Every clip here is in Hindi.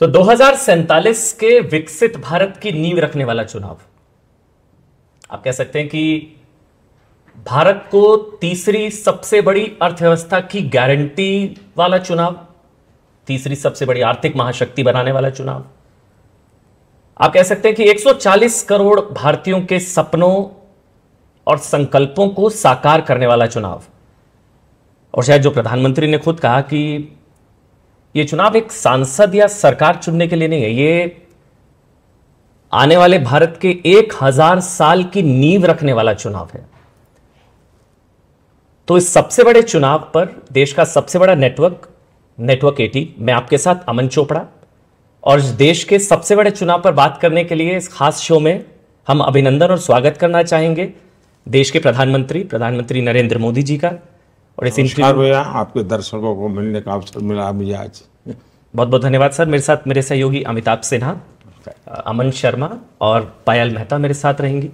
तो 2047 के विकसित भारत की नींव रखने वाला चुनाव, आप कह सकते हैं कि भारत को तीसरी सबसे बड़ी अर्थव्यवस्था की गारंटी वाला चुनाव, तीसरी सबसे बड़ी आर्थिक महाशक्ति बनाने वाला चुनाव, आप कह सकते हैं कि 140 करोड़ भारतीयों के सपनों और संकल्पों को साकार करने वाला चुनाव। और शायद जो प्रधानमंत्री ने खुद कहा कि यह चुनाव एक सांसद या सरकार चुनने के लिए नहीं है, यह आने वाले भारत के 1000 साल की नींव रखने वाला चुनाव है। तो इस सबसे बड़े चुनाव पर देश का सबसे बड़ा नेटवर्क 80, मैं आपके साथ अमन चोपड़ा, और इस देश के सबसे बड़े चुनाव पर बात करने के लिए इस खास शो में हम अभिनंदन और स्वागत करना चाहेंगे देश के प्रधानमंत्री नरेंद्र मोदी जी का। और इस नमस्कार भैया, आपके दर्शकों को मिलने का अवसर मिला मुझे आज। बहुत बहुत धन्यवाद सर। मेरे साथ मेरे सहयोगी अमिताभ सिन्हा, अमन शर्मा और पायल मेहता मेरे साथ रहेंगी।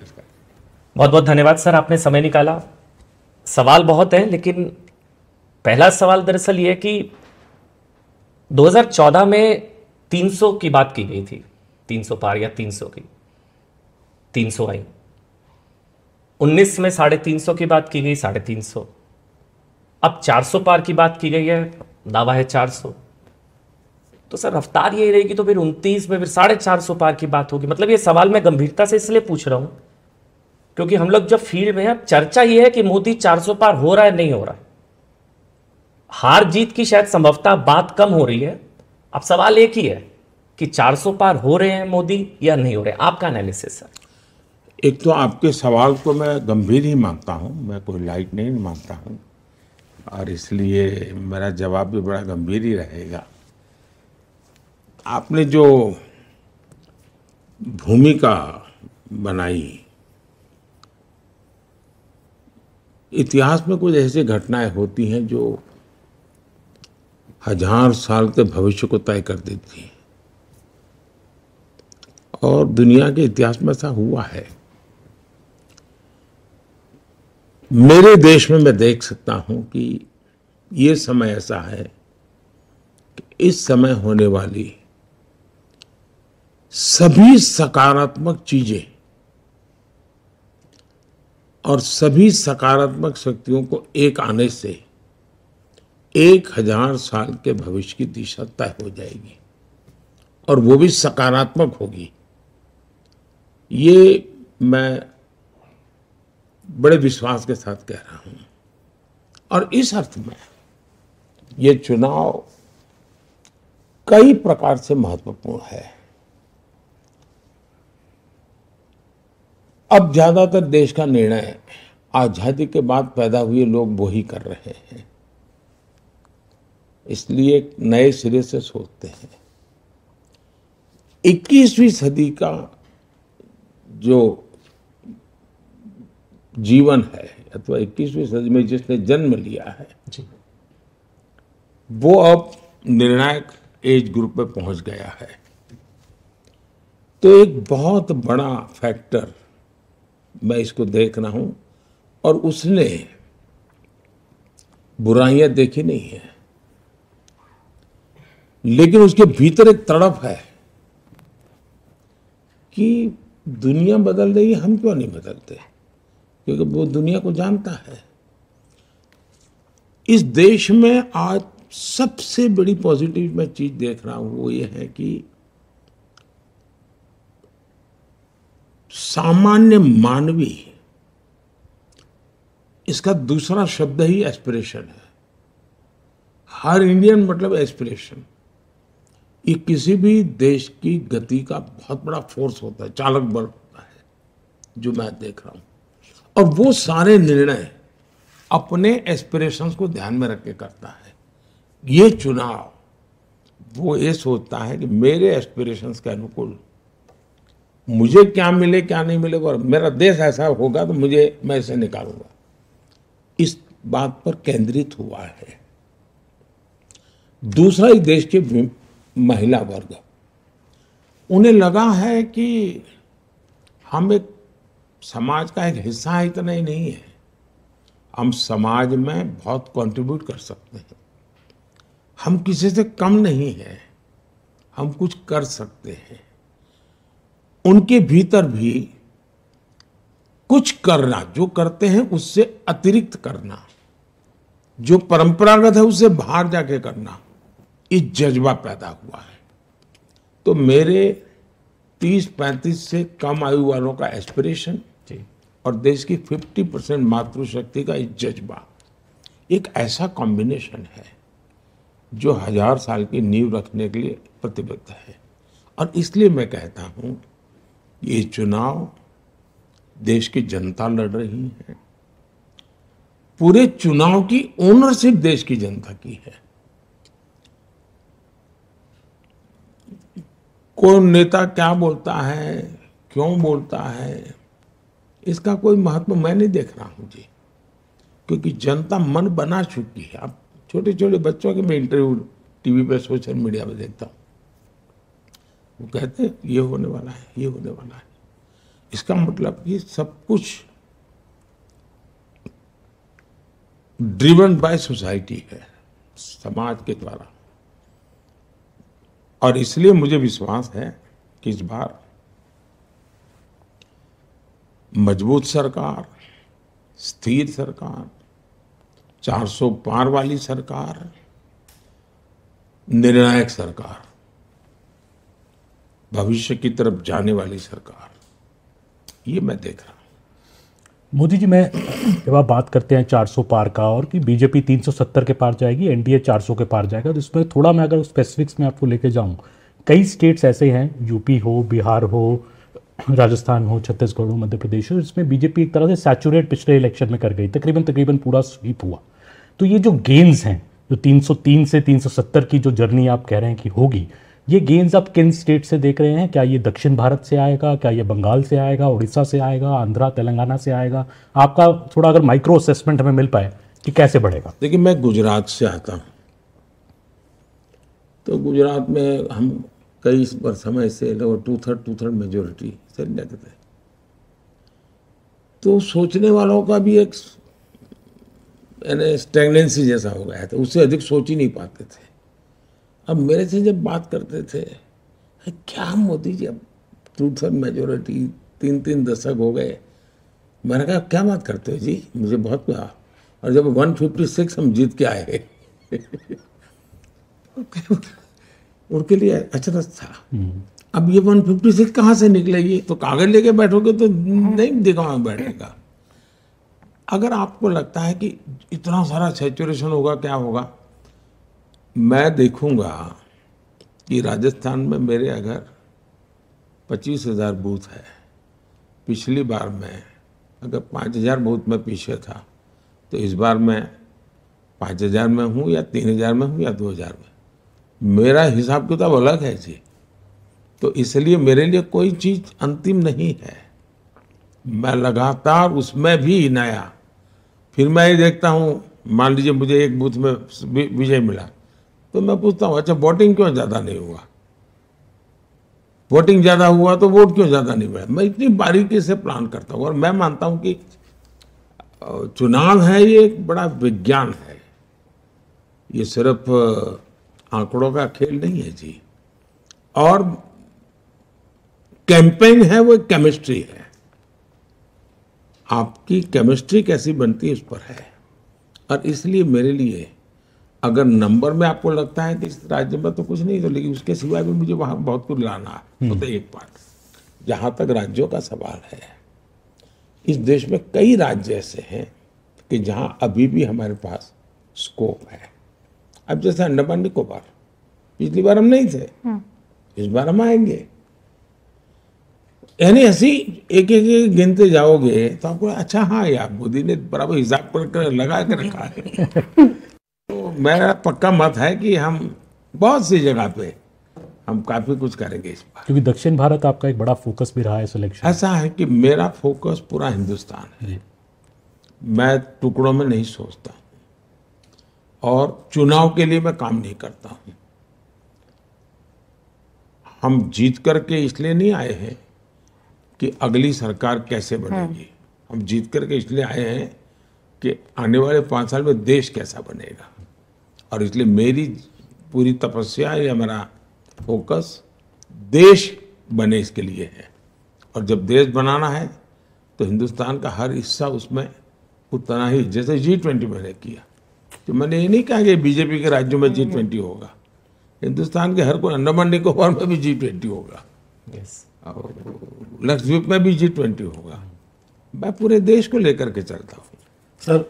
बहुत बहुत धन्यवाद सर, आपने समय निकाला। सवाल बहुत है, लेकिन पहला सवाल दरअसल ये है कि 2014 में 300 की बात की गई थी, 300 पार या 300 की, 300 आई। 19 में 350 की बात की गई, 350। अब 400 पार की बात की गई है, दावा है 400। तो सर रफ्तार यही रहेगी तो फिर 29 में फिर 450 पार की बात होगी। मतलब ये सवाल मैं गंभीरता से इसलिए पूछ रहा हूं क्योंकि हम लोग जब फील्ड में हैं, अब चर्चा ये है कि मोदी 400 पार हो रहा है नहीं हो रहा है। हार जीत की शायद संभवतः बात कम हो रही है। अब सवाल एक ही है कि 400 पार हो रहे हैं मोदी या नहीं हो रहे। आपका एनालिसिस सर। एक तो आपके सवाल को मैं गंभीर ही मानता हूं, मैं कोई लाइट नहीं मानता हूं, और इसलिए मेरा जवाब भी बड़ा गंभीर ही रहेगा। आपने जो भूमिका बनाई, इतिहास में कुछ ऐसी घटनाएं होती हैं जो 1000 साल के भविष्य को तय कर देती हैं, और दुनिया के इतिहास में ऐसा हुआ है। मेरे देश में मैं देख सकता हूं कि ये समय ऐसा है कि इस समय होने वाली सभी सकारात्मक चीजें और सभी सकारात्मक शक्तियों को एक आने से 1000 साल के भविष्य की दिशा तय हो जाएगी, और वो भी सकारात्मक होगी। ये मैं बड़े विश्वास के साथ कह रहा हूं। और इस अर्थ में ये चुनाव कई प्रकार से महत्वपूर्ण है। अब ज्यादातर देश का निर्णय आजादी के बाद पैदा हुए लोग वो ही कर रहे हैं, इसलिए नए सिरे से सोचते हैं। 21वीं सदी का जो जीवन है, अथवा 21वीं सदी में जिसने जन्म लिया है जी, वो अब निर्णायक एज ग्रुप में पहुंच गया है। तो एक बहुत बड़ा फैक्टर मैं इसको देख रहा हूं, और उसने बुराइयां देखी नहीं है, लेकिन उसके भीतर एक तड़प है कि दुनिया बदल रही है, हम क्यों नहीं बदलते, क्योंकि वो दुनिया को जानता है। इस देश में आज सबसे बड़ी पॉजिटिव मैं चीज देख रहा हूं, वो ये है कि सामान्य मानवी, इसका दूसरा शब्द ही एस्पिरेशन है। हर इंडियन मतलब एस्पिरेशन। ये किसी भी देश की गति का बहुत बड़ा फोर्स होता है, चालक बल होता है, जो मैं देख रहा हूं। और वो सारे निर्णय अपने एस्पिरेशंस को ध्यान में रख के करता है। ये चुनाव वो ये सोचता है कि मेरे एस्पिरेशंस के अनुकूल मुझे क्या मिले क्या नहीं मिले, और मेरा देश ऐसा होगा तो मैं इसे निकालूंगा, इस बात पर केंद्रित हुआ है। दूसरा, इस देश के महिला वर्ग, उन्हें लगा है कि हम एक समाज का एक हिस्सा है, इतना ही नहीं है, हम समाज में बहुत कंट्रीब्यूट कर सकते हैं, हम किसी से कम नहीं हैं, हम कुछ कर सकते हैं, उनके भीतर भी कुछ करना, जो करते हैं उससे अतिरिक्त करना, जो परंपरागत है उससे बाहर जाके करना, ये जज्बा पैदा हुआ है। तो मेरे 30-35 से कम आयु वालों का एस्पिरेशन और देश की 50% मातृशक्ति का ये जज्बा एक ऐसा कॉम्बिनेशन है जो 1000 साल की नींव रखने के लिए प्रतिबद्ध है। और इसलिए मैं कहता हूं, ये चुनाव देश की जनता लड़ रही है, पूरे चुनाव की ओनरशिप देश की जनता की है। कौन नेता क्या बोलता है, क्यों बोलता है, इसका कोई महत्व मैं नहीं देख रहा हूं जी, क्योंकि जनता मन बना चुकी है। अब छोटे छोटे बच्चों के मैं इंटरव्यू टीवी पे, सोशल मीडिया पे देखता हूं, वो कहते हैं ये होने वाला है, ये होने वाला है। इसका मतलब कि सब कुछ ड्रिवन बाय सोसाइटी है, समाज के द्वारा। और इसलिए मुझे विश्वास है कि इस बार मजबूत सरकार, स्थिर सरकार, 400 पार वाली सरकार, निर्णायक सरकार, भविष्य की तरफ जाने वाली सरकार, ये मैं देख रहा हूं। मोदी जी, मैं जब आप बात करते हैं 400 पार का और कि बीजेपी 370 के पार जाएगी, एनडीए 400 के पार जाएगा, तो इसमें थोड़ा मैं अगर स्पेसिफिक्स में आपको लेके जाऊं, कई स्टेट्स ऐसे हैं, यूपी हो, बिहार हो, राजस्थान हो, छत्तीसगढ़ हो, मध्य प्रदेश हो, इसमें बीजेपी एक तरह से सैचुरेट पिछले इलेक्शन में कर गई, तकरीबन पूरा स्वीप हुआ। तो ये जो गेन्स हैं, जो 303 से 370 की जो जर्नी आप कह रहे हैं कि होगी, ये गेन्स आप किन स्टेट से देख रहे हैं? क्या ये दक्षिण भारत से आएगा, क्या ये बंगाल से आएगा, उड़ीसा से आएगा, आंध्रा तेलंगाना से आएगा? आपका थोड़ा अगर माइक्रो असेसमेंट हमें मिल पाए कि कैसे बढ़ेगा। देखिए, मैं गुजरात से आता हूँ, तो गुजरात में हम कई समय से लगभग 2/3 मेजोरिटी से लेते थे। तो सोचने वालों का भी एक स्टैग्नेंसी जैसा हो गया था, उससे अधिक सोच ही नहीं पाते थे। अब मेरे से जब बात करते थे, क्या मोदी जी अब 2/3 मेजोरिटी, 3 दशक हो गए, मैंने कहा क्या बात करते हो जी, मुझे बहुत प्यार। और जब 156 हम जीत के आए उनके लिए अचरज था। अब ये 156 कहाँ से निकलेगी? तो कागज लेके बैठोगे तो नहीं दिखा बैठेगा। अगर आपको लगता है कि इतना सारा सैचुरेशन होगा, क्या होगा, मैं देखूंगा कि राजस्थान में मेरे अगर 25,000 बूथ है, पिछली बार मैं अगर 5,000 बूथ में पीछे था, तो इस बार मैं 5,000 में हूँ या 3,000 में हूँ या 2,000 में, मेरा हिसाब किताब अलग है जी। तो इसलिए मेरे लिए कोई चीज अंतिम नहीं है, मैं लगातार उसमें भी नया। फिर मैं ये देखता हूँ, मान लीजिए मुझे एक बूथ में विजय मिला, तो मैं पूछता हूँ अच्छा वोटिंग क्यों ज्यादा नहीं हुआ, वोटिंग ज्यादा हुआ तो वोट क्यों ज्यादा नहीं मिला। मैं इतनी बारीकी से प्लान करता हूँ। और मैं मानता हूँ कि चुनाव है, ये एक बड़ा विज्ञान है, ये सिर्फ आंकड़ों का खेल नहीं है जी। और कैंपेन है, वो एक केमिस्ट्री है, आपकी केमिस्ट्री कैसी बनती है उस पर है। और इसलिए मेरे लिए अगर नंबर में आपको लगता है कि इस राज्य में तो कुछ नहीं, तो लेकिन उसके सिवाय भी मुझे वहां बहुत कुछ लाना है। तो एक बात, जहां तक राज्यों का सवाल है, इस देश में कई राज्य ऐसे हैं कि जहां अभी भी हमारे पास स्कोप है। अब जैसे अंडमान निकोबार, पिछली बार हम नहीं थे, इस बार हम आएंगे। यानी ऐसी एक एक गिनते जाओगे तो आपको अच्छा, हाँ यार मोदी ने बराबर हिसाब कर लगा के रखा है। तो मेरा पक्का मत है कि हम बहुत सी जगह पे हम काफी कुछ करेंगे इस बार। क्योंकि दक्षिण भारत आपका एक बड़ा फोकस भी रहा है सिलेक्शन। ऐसा है कि मेरा फोकस पूरा हिंदुस्तान है, मैं टुकड़ों में नहीं सोचता और चुनाव के लिए मैं काम नहीं करता हूं। हम जीत करके इसलिए नहीं आए हैं कि अगली सरकार कैसे बनेगी, हम जीत करके इसलिए आए हैं कि आने वाले 5 साल में देश कैसा बनेगा। और इसलिए मेरी पूरी तपस्या या मेरा फोकस देश बने इसके लिए है। और जब देश बनाना है तो हिंदुस्तान का हर हिस्सा उसमें उतना ही, जैसे G20 मैंने किया, तो मैंने ये नहीं कहा कि बीजेपी के राज्यों में G20 होगा, हिंदुस्तान के हर कोई, अंडमान निकोबार में भी G20 होगा, और लक्षद्वीप में भी G20 होगा। मैं पूरे देश को लेकर के चलता हूँ। सर,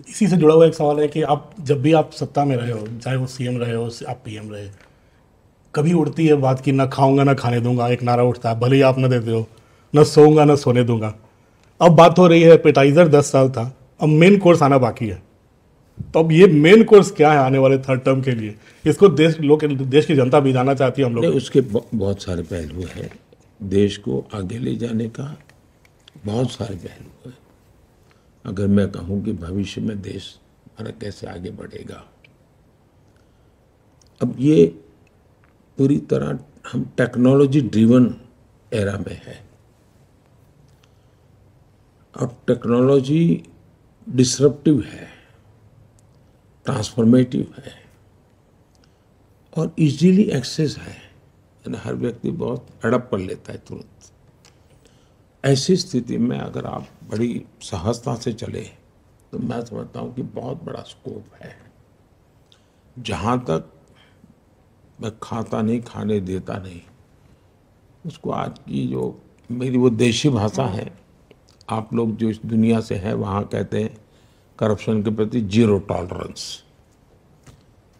इसी से जुड़ा हुआ एक सवाल है कि आप जब भी आप सत्ता में रहे हो, चाहे वो सीएम रहे हो, आप पीएम रहे, कभी उड़ती है बात कि ना खाऊंगा ना खाने दूंगा, एक नारा उठता है, भले ही आप ना देते हो, ना सोऊंगा ना सोने दूंगा। अब बात हो रही है, एपेटाइजर 10 साल था, अब मेन कोर्स आना बाकी है। तो अब ये मेन कोर्स क्या है आने वाले थर्ड टर्म के लिए? इसको देश की जनता भी जानना चाहती है हम लोग। उसके बहुत सारे पहलू हैं, देश को आगे ले जाने का बहुत सारे पहलू हैं। अगर मैं कहूँ कि भविष्य में देश हमारा कैसे आगे बढ़ेगा, अब ये पूरी तरह हम टेक्नोलॉजी ड्रिवन एरा में है, और टेक्नोलॉजी डिसरप्टिव है, ट्रांसफॉर्मेटिव है और इजीली एक्सेस है, यानी हर व्यक्ति बहुत अडॉप्ट कर लेता है तुरंत। ऐसी स्थिति में अगर आप बड़ी सहजता से चले तो मैं समझता हूँ कि बहुत बड़ा स्कोप है। जहाँ तक मैं खाता नहीं, खाने देता नहीं, उसको आज की जो मेरी वो देशी भाषा है, आप लोग जो इस दुनिया से हैं वहाँ कहते हैं करप्शन के प्रति जीरो टॉलरेंस,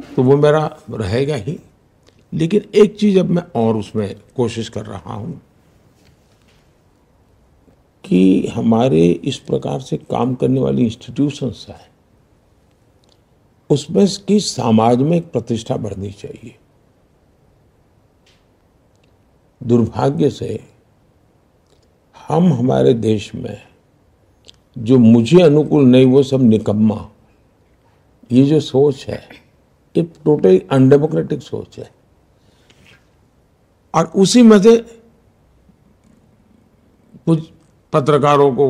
तो वो मेरा रहेगा ही। लेकिन एक चीज अब मैं और उसमें कोशिश कर रहा हूँ कि हमारे इस प्रकार से काम करने वाली इंस्टीट्यूशंस है, उसमें की समाज में एक प्रतिष्ठा बढ़नी चाहिए। दुर्भाग्य से हम हमारे देश में जो मुझे अनुकूल नहीं वो सब निकम्मा, ये जो सोच है ये टोटली अनडेमोक्रेटिक सोच है, और उसी में से कुछ पत्रकारों को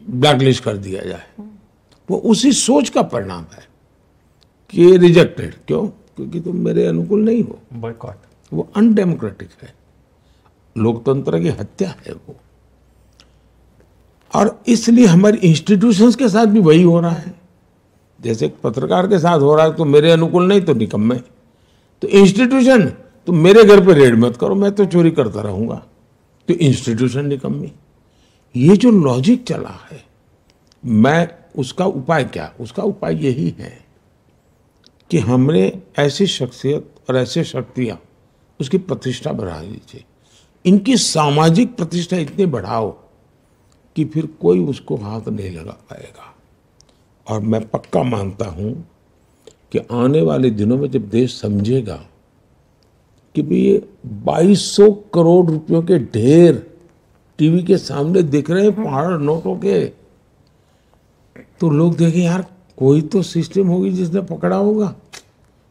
ब्लैकलिस्ट कर दिया जाए, वो उसी सोच का परिणाम है कि रिजेक्टेड। क्यों? क्योंकि तुम मेरे अनुकूल नहीं हो, बॉयकॉट। वो अनडेमोक्रेटिक है, लोकतंत्र की हत्या है वो। और इसलिए हमारी इंस्टीट्यूशंस के साथ भी वही हो रहा है। जैसे एक पत्रकार के साथ हो रहा है, तो मेरे अनुकूल नहीं तो निकम्मे। तो इंस्टीट्यूशन, तुम मेरे घर पे रेड मत करो, मैं तो चोरी करता रहूंगा, तो इंस्टीट्यूशन निकम्मी। ये जो लॉजिक चला है, मैं उसका उपाय क्या? उसका उपाय यही है कि हमने ऐसी शख्सियत और ऐसे शक्तियां, उसकी प्रतिष्ठा बढ़ा दीजिए, इनकी सामाजिक प्रतिष्ठा इतनी बढ़ाओ कि फिर कोई उसको हाथ नहीं लगा पाएगा। और मैं पक्का मानता हूं कि आने वाले दिनों में जब देश समझेगा कि भी ये 2200 करोड़ रुपयों के ढेर टीवी के सामने दिख रहे हैं पहाड़ नोटों के, तो लोग देखें यार कोई तो सिस्टम होगी जिसने पकड़ा होगा,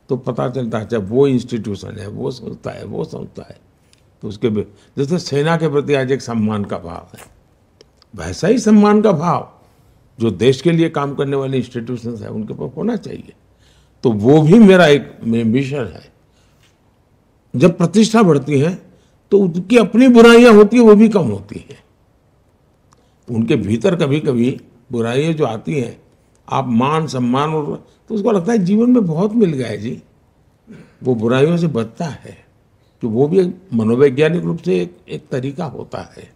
तो पता चलता है जब वो इंस्टीट्यूशन है, वो संस्था है, वो संस्था है, तो उसके जैसे सेना के प्रति आज एक सम्मान का भाव है, वैसा ही सम्मान का भाव जो देश के लिए काम करने वाले इंस्टीट्यूशंस है उनके पास होना चाहिए। तो वो भी मेरा एक मिशन है। जब प्रतिष्ठा बढ़ती है तो उनकी अपनी बुराइयां होती है, वो भी कम होती है। उनके भीतर कभी कभी बुराइयां जो आती हैं, आप मान सम्मान और, तो उसको लगता है जीवन में बहुत मिल गया है जी, वो बुराइयों से बचता है। तो वो भी एक मनोवैज्ञानिक रूप से एक तरीका होता है।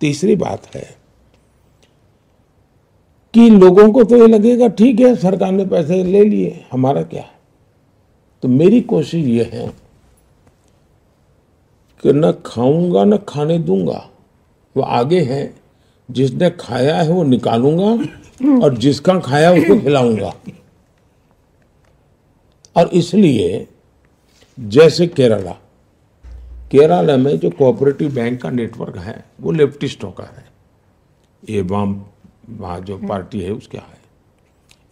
तीसरी बात है कि लोगों को तो ये लगेगा ठीक है सरकार ने पैसे ले लिए, हमारा क्या है। तो मेरी कोशिश ये है कि न खाऊंगा न खाने दूंगा, वो आगे है, जिसने खाया है वो निकालूंगा और जिसका खाया उसको खिलाऊंगा। और इसलिए जैसे केरला में जो कोऑपरेटिव बैंक का नेटवर्क है वो लेफ्टिस्टों का है, ये वहाँ जो पार्टी है उसका है।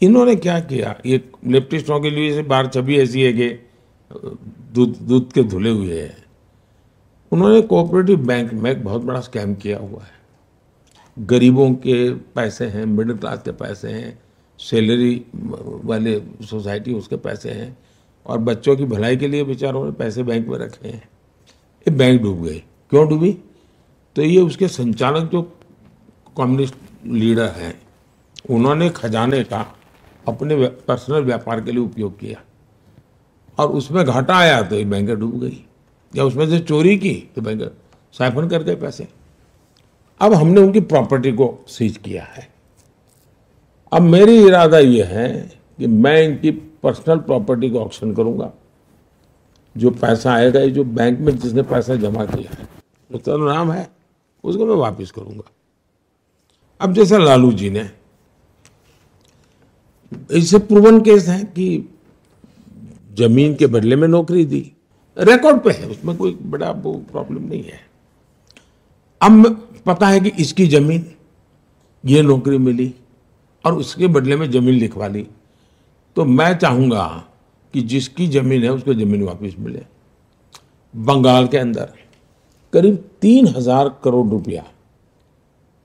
इन्होंने क्या किया, ये लेफ्टिस्टों के लिए बार छवि ऐसी है कि दूध के धुले हुए हैं। उन्होंने कोऑपरेटिव बैंक में एक बहुत बड़ा स्कैम किया हुआ है। गरीबों के पैसे हैं, मिडिल क्लास के पैसे हैं, सैलरी वाले सोसाइटी उसके पैसे हैं, और बच्चों की भलाई के लिए बेचारों ने पैसे बैंक में रखे हैं, ये बैंक डूब गई। क्यों डूबी? तो ये उसके संचालक जो कम्युनिस्ट लीडर हैं, उन्होंने खजाने का अपने पर्सनल व्यापार के लिए उपयोग किया और उसमें घाटा आया तो ये बैंक डूब गई, या उसमें से चोरी की तो बैंक साइफन कर गए पैसे। अब हमने उनकी प्रॉपर्टी को सीज किया है। अब मेरी इरादा ये है कि मैं इनकी पर्सनल प्रॉपर्टी को ऑक्शन करूंगा। जो पैसा आएगा, ये जो बैंक में जिसने पैसा जमा किया है, उसका नाम है, उसको मैं वापस करूंगा। अब जैसे लालू जी ने, इससे प्रूवन केस है कि जमीन के बदले में नौकरी दी, रिकॉर्ड पे है, उसमें कोई बड़ा वो प्रॉब्लम नहीं है। अब पता है कि इसकी जमीन, ये नौकरी मिली और उसके बदले में जमीन लिखवा ली, तो मैं चाहूंगा कि जिसकी जमीन है उसको जमीन वापस मिले। बंगाल के अंदर करीब 3,000 करोड़ रुपया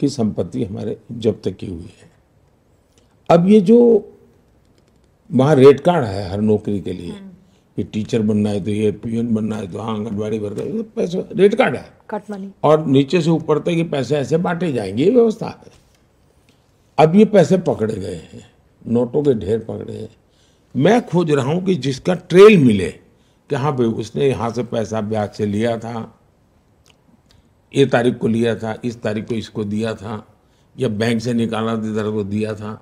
की संपत्ति हमारे जब्त की हुई है। अब ये जो वहाँ रेट कार्ड है हर नौकरी के लिए, कि टीचर बनना है तो ये, पीएन बनना है तो हाँ, आंगनबाड़ी वर्कर, ये पैसा रेट कार्ड है, कट मनी, और नीचे से ऊपर तक ये पैसे ऐसे बांटे जाएंगे, ये व्यवस्था है। अब ये पैसे पकड़े गए हैं, नोटों के ढेर पकड़े हैं। मैं खोज रहा हूं कि जिसका ट्रेल मिले कि हाँ भाई उसने यहाँ से पैसा ब्याज से लिया था, ये तारीख को लिया था, इस तारीख को इसको दिया था, या बैंक से निकाला इधर को दिया था,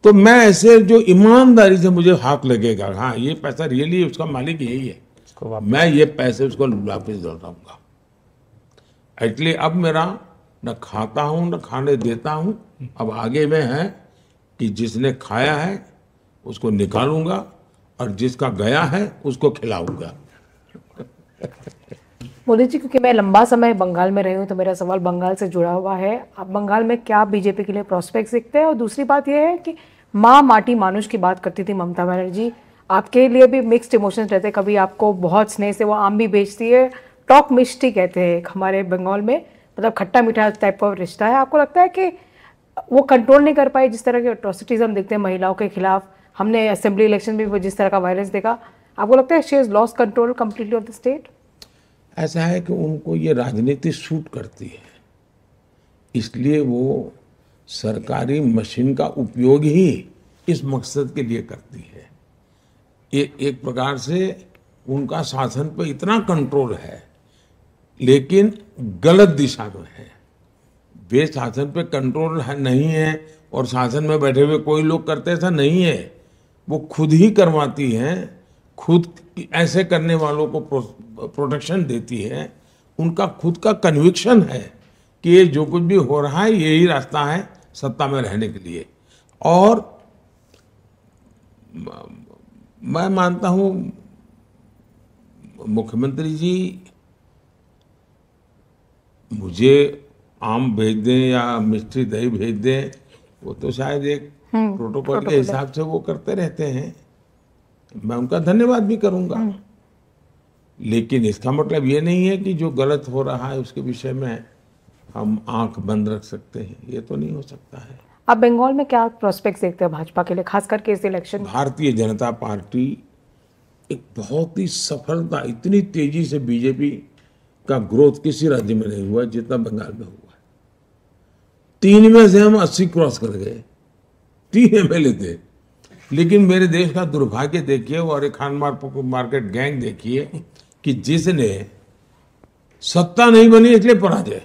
तो मैं ऐसे जो ईमानदारी से मुझे हाथ लगेगा, हाँ ये पैसा रियली उसका मालिक यही है, मैं ये पैसे उसको वापस लौटाऊंगा। इसलिए अब मेरा न खाता हूं न खाने देता हूं, अब आगे में है कि जिसने खाया है उसको निकालूंगा और जिसका गया है उसको खिलाऊंगा। मोदी जी, क्योंकि मैं लंबा समय बंगाल में रही हूँ तो मेरा सवाल बंगाल से जुड़ा हुआ है। आप बंगाल में क्या बीजेपी के लिए प्रोस्पेक्ट्स दिखते हैं? और दूसरी बात यह है कि माँ माटी मानुष की बात करती थी ममता बनर्जी, आपके लिए भी मिक्स्ड इमोशंस रहते हैं। कभी आपको बहुत स्नेह से वो आम भी बेचती है, टॉक मिष्टी कहते हैं हमारे बंगाल में, मतलब खट्टा मीठा टाइप का रिश्ता है। आपको लगता है कि वो कंट्रोल नहीं कर पाई जिस तरह के अट्रॉसिटीज हम देखते हैं महिलाओं के खिलाफ? हमने असेंबली इलेक्शन में वो जिस तरह का वायलेंस देखा, आपको लगता है she has lost control completely off the state? ऐसा है कि उनको ये राजनीति सूट करती है, इसलिए वो सरकारी मशीन का उपयोग ही इस मकसद के लिए करती है। ये एक प्रकार से उनका शासन पे इतना कंट्रोल है, लेकिन गलत दिशा में है। वे शासन पे कंट्रोल नहीं है और शासन में बैठे हुए कोई लोग करते, ऐसा नहीं है। वो खुद ही करवाती हैं, खुद ऐसे करने वालों को प्रोटेक्शन देती है। उनका खुद का कन्विक्शन है कि ये जो कुछ भी हो रहा है यही रास्ता है सत्ता में रहने के लिए। और मैं मानता हूं मुख्यमंत्री जी मुझे आम भेज दें या मिष्टी दही भेज दें, वो तो शायद एक प्रोटोकॉल के हिसाब से वो करते रहते हैं, मैं उनका धन्यवाद भी करूंगा। लेकिन इसका मतलब ये नहीं है कि जो गलत हो रहा है उसके विषय में हम आंख बंद रख सकते हैं, ये तो नहीं हो सकता है। आप बंगाल में क्या प्रोस्पेक्ट्स देखते हैं भाजपा के लिए, खास करके इस इलेक्शन? भारतीय जनता पार्टी एक बहुत ही सफलता, इतनी तेजी से बीजेपी का ग्रोथ किसी राज्य में नहीं हुआ जितना बंगाल में हुआ। 3 में से हम 80 क्रॉस कर गए, 3 एमएलए थे। लेकिन मेरे देश का दुर्भाग्य देखिए और एक खान मार्केट गैंग देखिए कि जिसने सत्ता नहीं बनी इसलिए पराजय,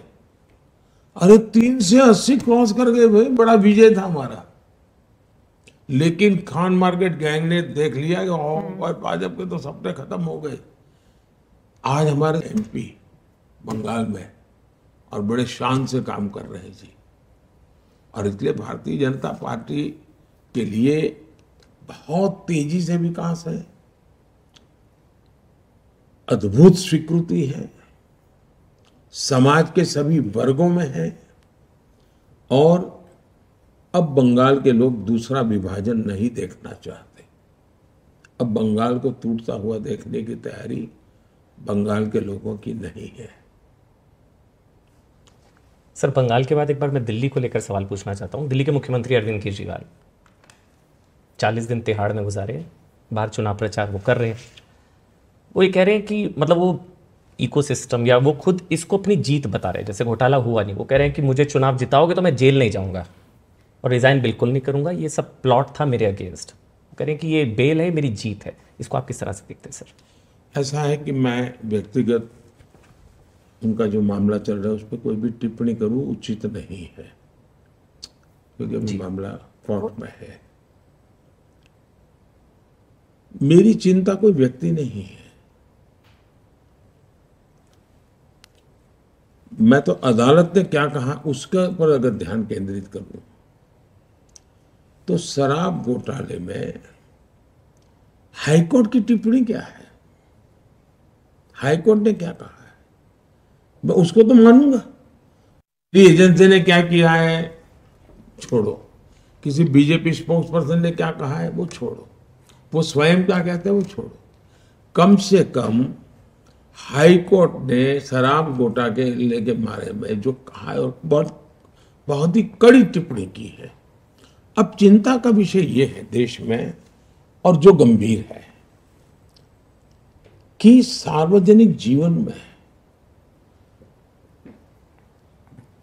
अरे 3 से 80 क्रॉस कर गए भाई, बड़ा विजय था हमारा। लेकिन खान मार्केट गैंग ने देख लिया कि भाजपा के तो सपने खत्म हो गए। आज हमारे एमपी बंगाल में और बड़े शान से काम कर रहे हैं जी। और इसलिए भारतीय जनता पार्टी के लिए बहुत तेजी से विकास है, अद्भुत स्वीकृति है, समाज के सभी वर्गों में है। और अब बंगाल के लोग दूसरा विभाजन नहीं देखना चाहते। अब बंगाल को टूटता हुआ देखने की तैयारी बंगाल के लोगों की नहीं है। सर, बंगाल के बाद एक बार मैं दिल्ली को लेकर सवाल पूछना चाहता हूं। दिल्ली के मुख्यमंत्री अरविंद केजरीवाल 40 दिन तिहाड़ में गुजारे, बाहर चुनाव प्रचार वो कर रहे हैं। वो ये कह रहे हैं कि मतलब वो इकोसिस्टम या वो खुद इसको अपनी जीत बता रहे हैं, जैसे घोटाला हुआ नहीं, वो कह रहे हैं कि मुझे चुनाव जिताओगे तो मैं जेल नहीं जाऊंगा और रिजाइन बिल्कुल नहीं करूंगा, ये सब प्लॉट था मेरे अगेंस्ट। वो कह रहे हैं कि ये बेल है, मेरी जीत है। इसको आप किस तरह से देखते हैं सर? ऐसा है कि मैं व्यक्तिगत उनका जो मामला चल रहा है उस पर कोई भी टिप्पणी करूं उचित नहीं है, क्योंकि अभी मामला कोर्ट में है। मेरी चिंता कोई व्यक्ति नहीं है, मैं तो अदालत ने क्या कहा उसका पर अगर ध्यान केंद्रित करूं तो शराब घोटाले में हाईकोर्ट की टिप्पणी क्या है, हाईकोर्ट ने क्या कहा है, मैं उसको तो मानूंगा। एजेंसी ने क्या किया है छोड़ो, किसी बीजेपी स्पोक्स पर्सन ने क्या कहा है वो छोड़ो, वो स्वयं क्या कहते हैं वो छोड़ो। कम से कम हाई कोर्ट ने शराब घोटाले के बारे में जो कहा है और बहुत ही कड़ी टिप्पणी की है। अब चिंता का विषय ये है देश में और जो गंभीर है कि सार्वजनिक जीवन में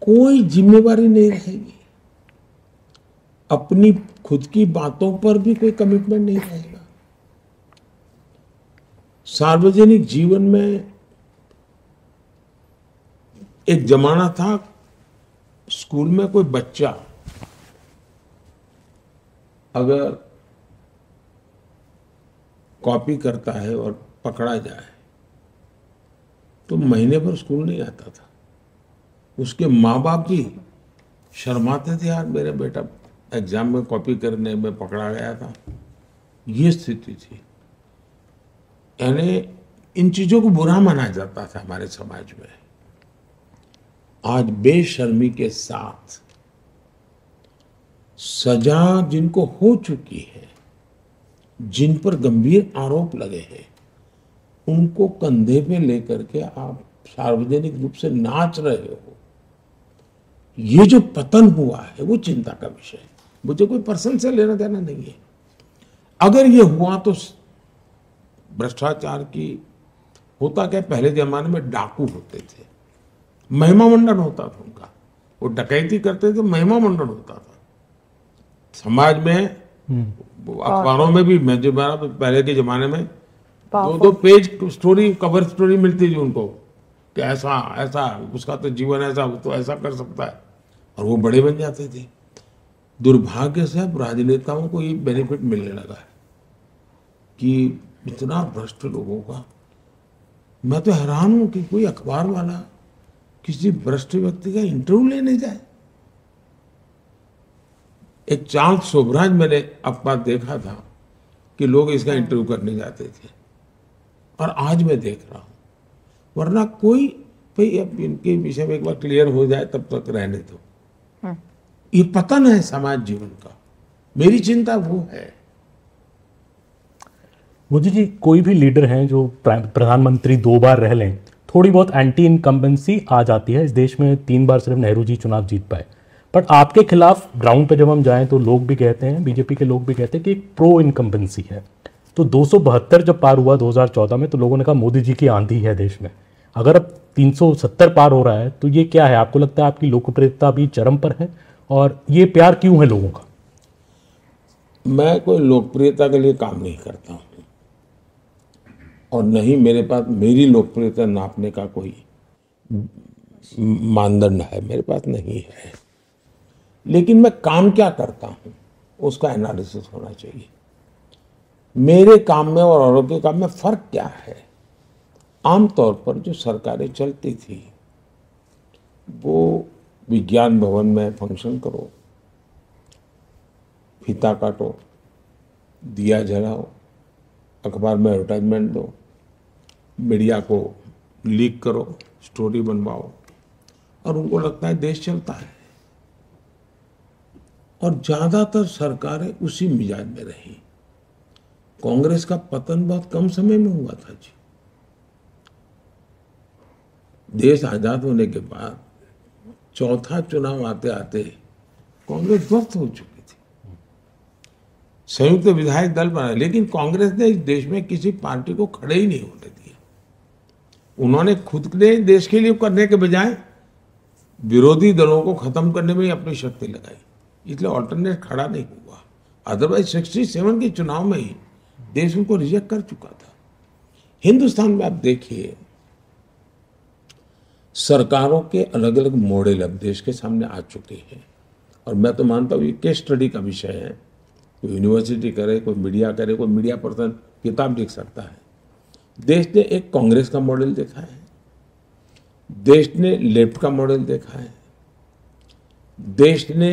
कोई जिम्मेवारी नहीं रहेगी, अपनी खुद की बातों पर भी कोई कमिटमेंट नहीं रहेगा। सार्वजनिक जीवन में एक जमाना था, स्कूल में कोई बच्चा अगर कॉपी करता है और पकड़ा जाए तो महीने भर स्कूल नहीं आता था। उसके माँ बाप भी शर्माते थे, यार मेरा बेटा एग्जाम में कॉपी करने में पकड़ा गया था। ये स्थिति थी, यानी इन चीजों को बुरा माना जाता था हमारे समाज में। आज बेशर्मी के साथ सजा जिनको हो चुकी है, जिन पर गंभीर आरोप लगे हैं, उनको कंधे पे लेकर के आप सार्वजनिक रूप से नाच रहे हो, ये जो पतन हुआ है वो चिंता का विषय है। मुझे कोई पर्सन से लेना देना नहीं है। अगर ये हुआ तो भ्रष्टाचार की होता क्या, पहले जमाने में डाकू होते थे, महिमा मंडन होता था उनका, वो डकैती करते थे, महिमा मंडन होता था समाज में। अखबारों में भी मैं जो पहले के जमाने में 2-2 पेज स्टोरी, कवर स्टोरी मिलती थी उनको कि ऐसा ऐसा उसका तो जीवन ऐसा, वो तो ऐसा कर सकता है, और वो बड़े बन जाते थे। दुर्भाग्य से अब राजनेताओं को ये बेनिफिट मिलने लगा है कि इतना भ्रष्ट लोगों का। मैं तो हैरान हूं कि कोई अखबार वाला किसी भ्रष्ट व्यक्ति का इंटरव्यू लेने जाए। एक चार्ल्स शोभराज मैंने अपना देखा था कि लोग इसका इंटरव्यू करने जाते थे, और आज मैं देख रहा हूं। वरना कोई भाई अब इनके विषय में एक बार क्लियर हो जाए तब तक रहने दो। ये पतन है समाज जीवन का, मेरी चिंता वो है। मोदी जी, कोई भी लीडर हैं जो प्रधानमंत्री 2 बार रह लें, थोड़ी बहुत एंटी इनकम्बेंसी आ जाती है। इस देश में 3 बार सिर्फ नेहरू जी चुनाव जीत पाए। बट आपके खिलाफ ग्राउंड पे जब हम जाएं तो लोग भी कहते हैं, बीजेपी के लोग भी कहते हैं कि एक प्रो इनकम्बेंसी है। तो 272 जब पार हुआ 2014 में, तो लोगों ने कहा मोदी जी की आंधी है देश में। अगर अब 370 पार हो रहा है तो ये क्या है? आपको लगता है आपकी लोकप्रियता भी चरम पर है? और ये प्यार क्यों है लोगों का? मैं कोई लोकप्रियता के लिए काम नहीं करता हूं, और नहीं मेरे पास मेरी लोकप्रियता नापने का कोई मानदंड है, मेरे पास नहीं है। लेकिन मैं काम क्या करता हूं उसका एनालिसिस होना चाहिए। मेरे काम में और औरों के काम में फर्क क्या है? आमतौर पर जो सरकारें चलती थी वो विज्ञान भवन में फंक्शन करो, फीता काटो, दिया जलाओ, अखबार में एडवर्टाइजमेंट दो, मीडिया को लीक करो, स्टोरी बनवाओ, और उनको लगता है देश चलता है। और ज्यादातर सरकारें उसी मिजाज में रही। कांग्रेस का पतन बहुत कम समय में हुआ था जी। देश आजाद होने के बाद चौथा चुनाव आते आते कांग्रेस ध्वस्त हो चुकी थी। संयुक्त विधायक दल बना, लेकिन कांग्रेस ने इस देश में किसी पार्टी को खड़े ही नहीं होने दिया। उन्होंने खुद ने देश के लिए करने के बजाय विरोधी दलों को खत्म करने में ही अपनी शक्ति लगाई, इसलिए ऑल्टरनेट खड़ा नहीं हुआ। अदरवाइज 67 के चुनाव में ही देश उनको रिजेक्ट कर चुका था। हिंदुस्तान में आप देखिए, सरकारों के अलग अलग मॉडल अब देश के सामने आ चुके हैं, और मैं तो मानता हूँ ये केस स्टडी का विषय है। कोई यूनिवर्सिटी करे, कोई मीडिया करे, कोई मीडिया पर्सन किताब लिख सकता है। देश ने एक कांग्रेस का मॉडल देखा है, देश ने लेफ्ट का मॉडल देखा है, देश ने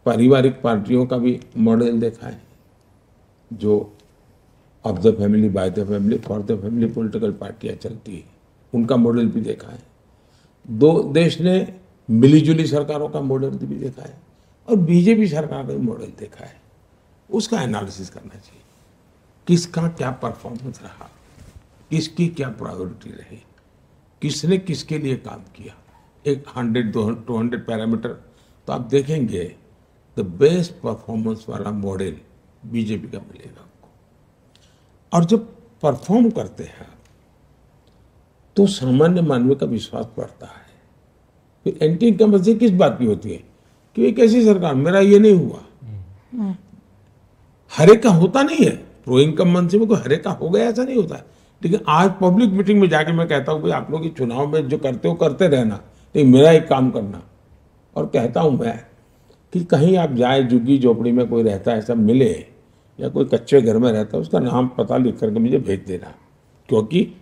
पारिवारिक पार्टियों का भी मॉडल देखा है, जो of the family, by the family, for the family political पार्टियां चलती है, उनका मॉडल भी देखा है। देश ने मिलीजुली सरकारों का मॉडल भी देखा है, और बीजेपी सरकार का मॉडल देखा है। उसका एनालिसिस करना चाहिए, किसका क्या परफॉर्मेंस रहा, किसकी क्या प्रायोरिटी रही, किसने किसके लिए काम किया। एक 100-200 पैरामीटर तो आप देखेंगे, द बेस्ट परफॉर्मेंस वाला मॉडल बीजेपी का मिलेगा आपको। और जब परफॉर्म करते हैं तो सामान्य मानव का विश्वास बढ़ता है। फिर एंटी इनकम्बेंसी किस बात की होती है कि एक ऐसी सरकार, मेरा ये नहीं हुआ। हर एक का होता नहीं है, प्रो इनकम्बेंसी में कोई हर एक का हो गया ऐसा नहीं होता है। लेकिन आज पब्लिक मीटिंग में जाके मैं कहता हूँ भाई आप लोग चुनाव में जो करते हो करते रहना, लेकिन मेरा एक काम करना। और कहता हूँ मैं कि कहीं आप जाए, झुग्गी झोपड़ी में कोई रहता है ऐसा मिले, या कोई कच्चे घर में रहता है, उसका नाम पता लिख करके मुझे भेज देना, क्योंकि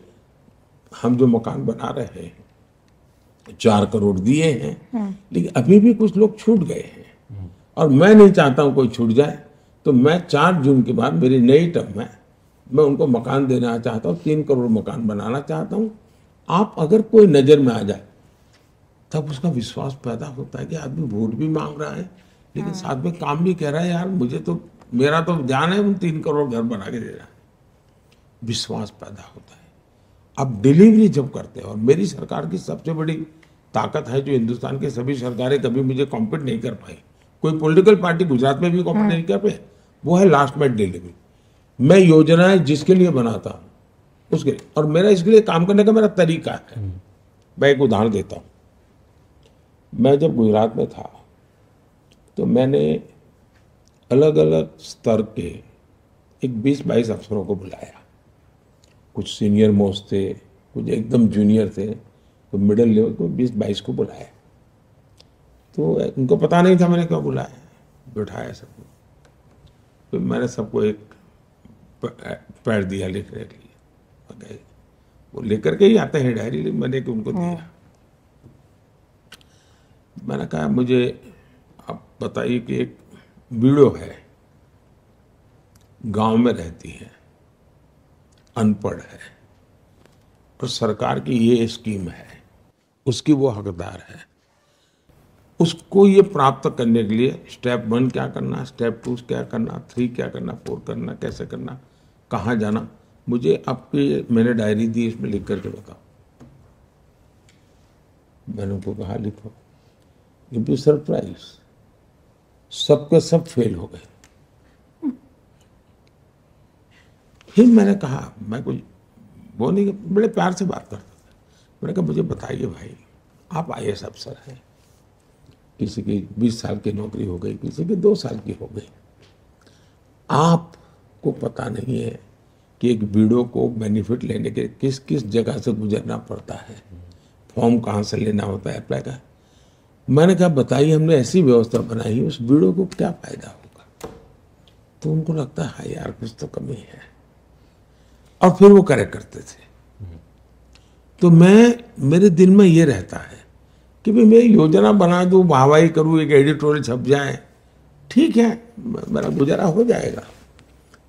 हम जो मकान बना रहे हैं 4 करोड़ दिए हैं, लेकिन अभी भी कुछ लोग छूट गए हैं, और मैं नहीं चाहता हूं कोई छूट जाए। तो मैं 4 जून के बाद मेरी नई टर्म में मैं उनको मकान देना चाहता हूं, 3 करोड़ मकान बनाना चाहता हूं। आप अगर कोई नजर में आ जाए तब उसका विश्वास पैदा होता है कि आदमी वोट भी मांग रहा है, लेकिन साथ में काम भी कह रहा है, यार मुझे तो, मेरा तो जान है उन 3 करोड़ घर बना के दे रहा है। विश्वास पैदा होता है। अब डिलीवरी जब करते हैं, और मेरी सरकार की सबसे बड़ी ताकत है जो हिंदुस्तान की सभी सरकारें कभी मुझे कॉम्पीट नहीं कर पाई, कोई पॉलिटिकल पार्टी गुजरात में भी कॉम्पीट नहीं कर पाई, वो है लास्ट माइल डिलीवरी। मैं योजनाएं जिसके लिए बनाता हूँ उसके लिए, और मेरा इसके लिए काम करने का मेरा तरीका है। मैं एक उदाहरण देता हूँ। मैं जब गुजरात में था तो मैंने अलग अलग स्तर के एक 20-22 अफसरों को बुलाया। कुछ सीनियर मोस्ट थे, कुछ एकदम जूनियर थे, तो मिडिल लेवल को 20-22 को बुलाया। तो उनको पता नहीं था मैंने क्यों बुलाया, बिठाया सबको। तो मैंने सबको एक पैड दिया लिखने के लिए, वो लेकर के ही आते हैं डायरी, मैंने उनको दिया। मैंने कहा मुझे आप बताइए कि एक वीडियो है, गांव में रहती है, अनपढ़ है, और सरकार की ये स्कीम है, उसकी वो हकदार है। उसको ये प्राप्त करने के लिए स्टेप 1 क्या करना, स्टेप 2 क्या करना, 3 क्या करना, 4 करना, कैसे करना, कहाँ जाना, मुझे आपकी मैंने डायरी दी, इसमें लिख करके बताओ। मैंने उनको कहा लिखो। यू बी सरप्राइज, सबके सब फेल हो गए। फिर मैंने कहा, मैं कुछ वो नहीं, बड़े प्यार से बात करता था। मैंने कहा मुझे बताइए भाई, आप IAS अफसर हैं, किसी की 20 साल की नौकरी हो गई, किसी की 2 साल की हो गई, आपको पता नहीं है कि एक वीडियो को बेनिफिट लेने के किस किस जगह से गुजरना पड़ता है, फॉर्म कहाँ से लेना होता है, अप्लाई का। मैंने कहा बताइए, हमने ऐसी व्यवस्था बनाई है, उस वीडियो को क्या फायदा होगा। तो उनको लगता है यार कुछ तो कमी है, और फिर वो करेक्ट करते थे। तो मेरे दिल में ये रहता है कि भाई मैं योजना बना दूं, वाहवाही करूं, एक एडिटोरियल छप जाए, ठीक है, मेरा गुजारा हो जाएगा।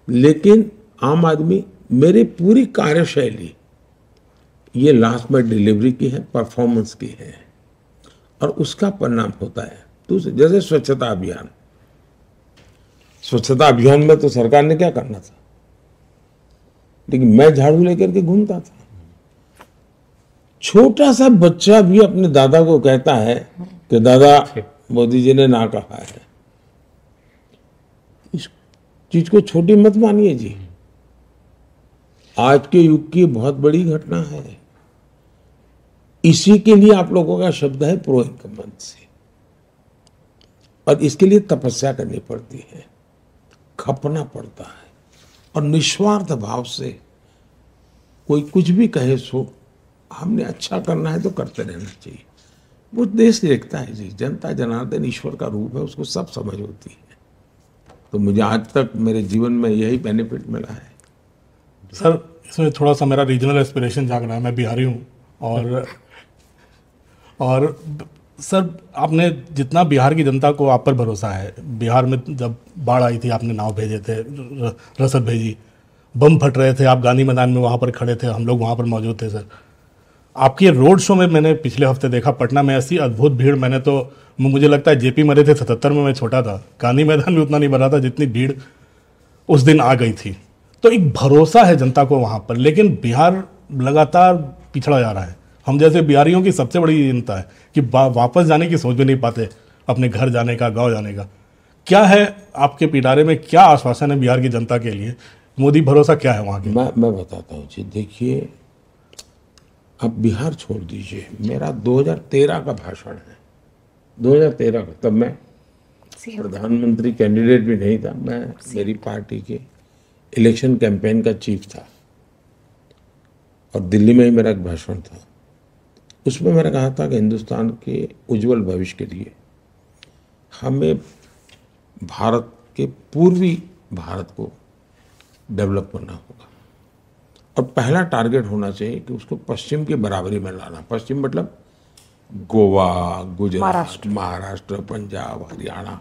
लेकिन आम आदमी, मेरी पूरी कार्यशैली ये लास्ट में डिलीवरी की है, परफॉर्मेंस की है, और उसका परिणाम होता है। तो जैसे स्वच्छता अभियान, स्वच्छता अभियान में तो सरकार ने क्या करना था, लेकिन मैं झाड़ू लेकर के घूमता था। छोटा सा बच्चा भी अपने दादा को कहता है कि दादा मोदी जी ने ना कहा है। चीज को छोटी मत मानिए जी। आज के युग की बहुत बड़ी घटना है। इसी के लिए आप लोगों का शब्द है प्रो इनकम्बेंसी, और इसके लिए तपस्या करनी पड़ती है, खपना पड़ता है, और निस्वार्थ भाव से कोई कुछ भी कहे सो हमने अच्छा करना है तो करते रहना चाहिए। वो देश देखता है जी, जनता जनार्दन ईश्वर का रूप है, उसको सब समझ होती है। तो मुझे आज तक मेरे जीवन में यही बेनिफिट मिला है। सर इसमें थोड़ा सा मेरा रीजनल एस्पिरेशन जाग रहा है। मैं बिहारी हूँ और सर आपने जितना बिहार की जनता को आप पर भरोसा है, बिहार में जब बाढ़ आई थी आपने नाव भेजे थे, रसद भेजी, बम फट रहे थे, आप गांधी मैदान में वहाँ पर खड़े थे, हम लोग वहाँ पर मौजूद थे। सर आपकी रोड शो में मैंने पिछले हफ्ते देखा पटना में, ऐसी अद्भुत भीड़, मुझे लगता है जेपी मरे थे 77 में, मैं छोटा था, गांधी मैदान में उतना नहीं भरा था जितनी भीड़ उस दिन आ गई थी। तो एक भरोसा है जनता को वहाँ पर, लेकिन बिहार लगातार पिछड़ा जा रहा है। हम जैसे बिहारियों की सबसे बड़ी चिंता है कि वापस जाने की सोच भी नहीं पाते, अपने घर जाने का, गांव जाने का। क्या है आपके पिटारे में, क्या आश्वासन है बिहार की जनता के लिए? मोदी भरोसा क्या है वहाँ के? मैं बताता हूँ जी। देखिए, अब बिहार छोड़ दीजिए, मेरा 2013 का भाषण है, 2013 का। तब मैं प्रधानमंत्री कैंडिडेट भी नहीं था, मैं मेरी पार्टी के इलेक्शन कैंपेन का चीफ था, और दिल्ली में ही मेरा एक भाषण था। उसमें मैंने कहा था कि हिंदुस्तान के उज्जवल भविष्य के लिए हमें भारत के पूर्वी भारत को डेवलप करना होगा, और पहला टारगेट होना चाहिए कि उसको पश्चिम की बराबरी में लाना। पश्चिम मतलब गोवा, गुजरात, महाराष्ट्र, पंजाब, हरियाणा,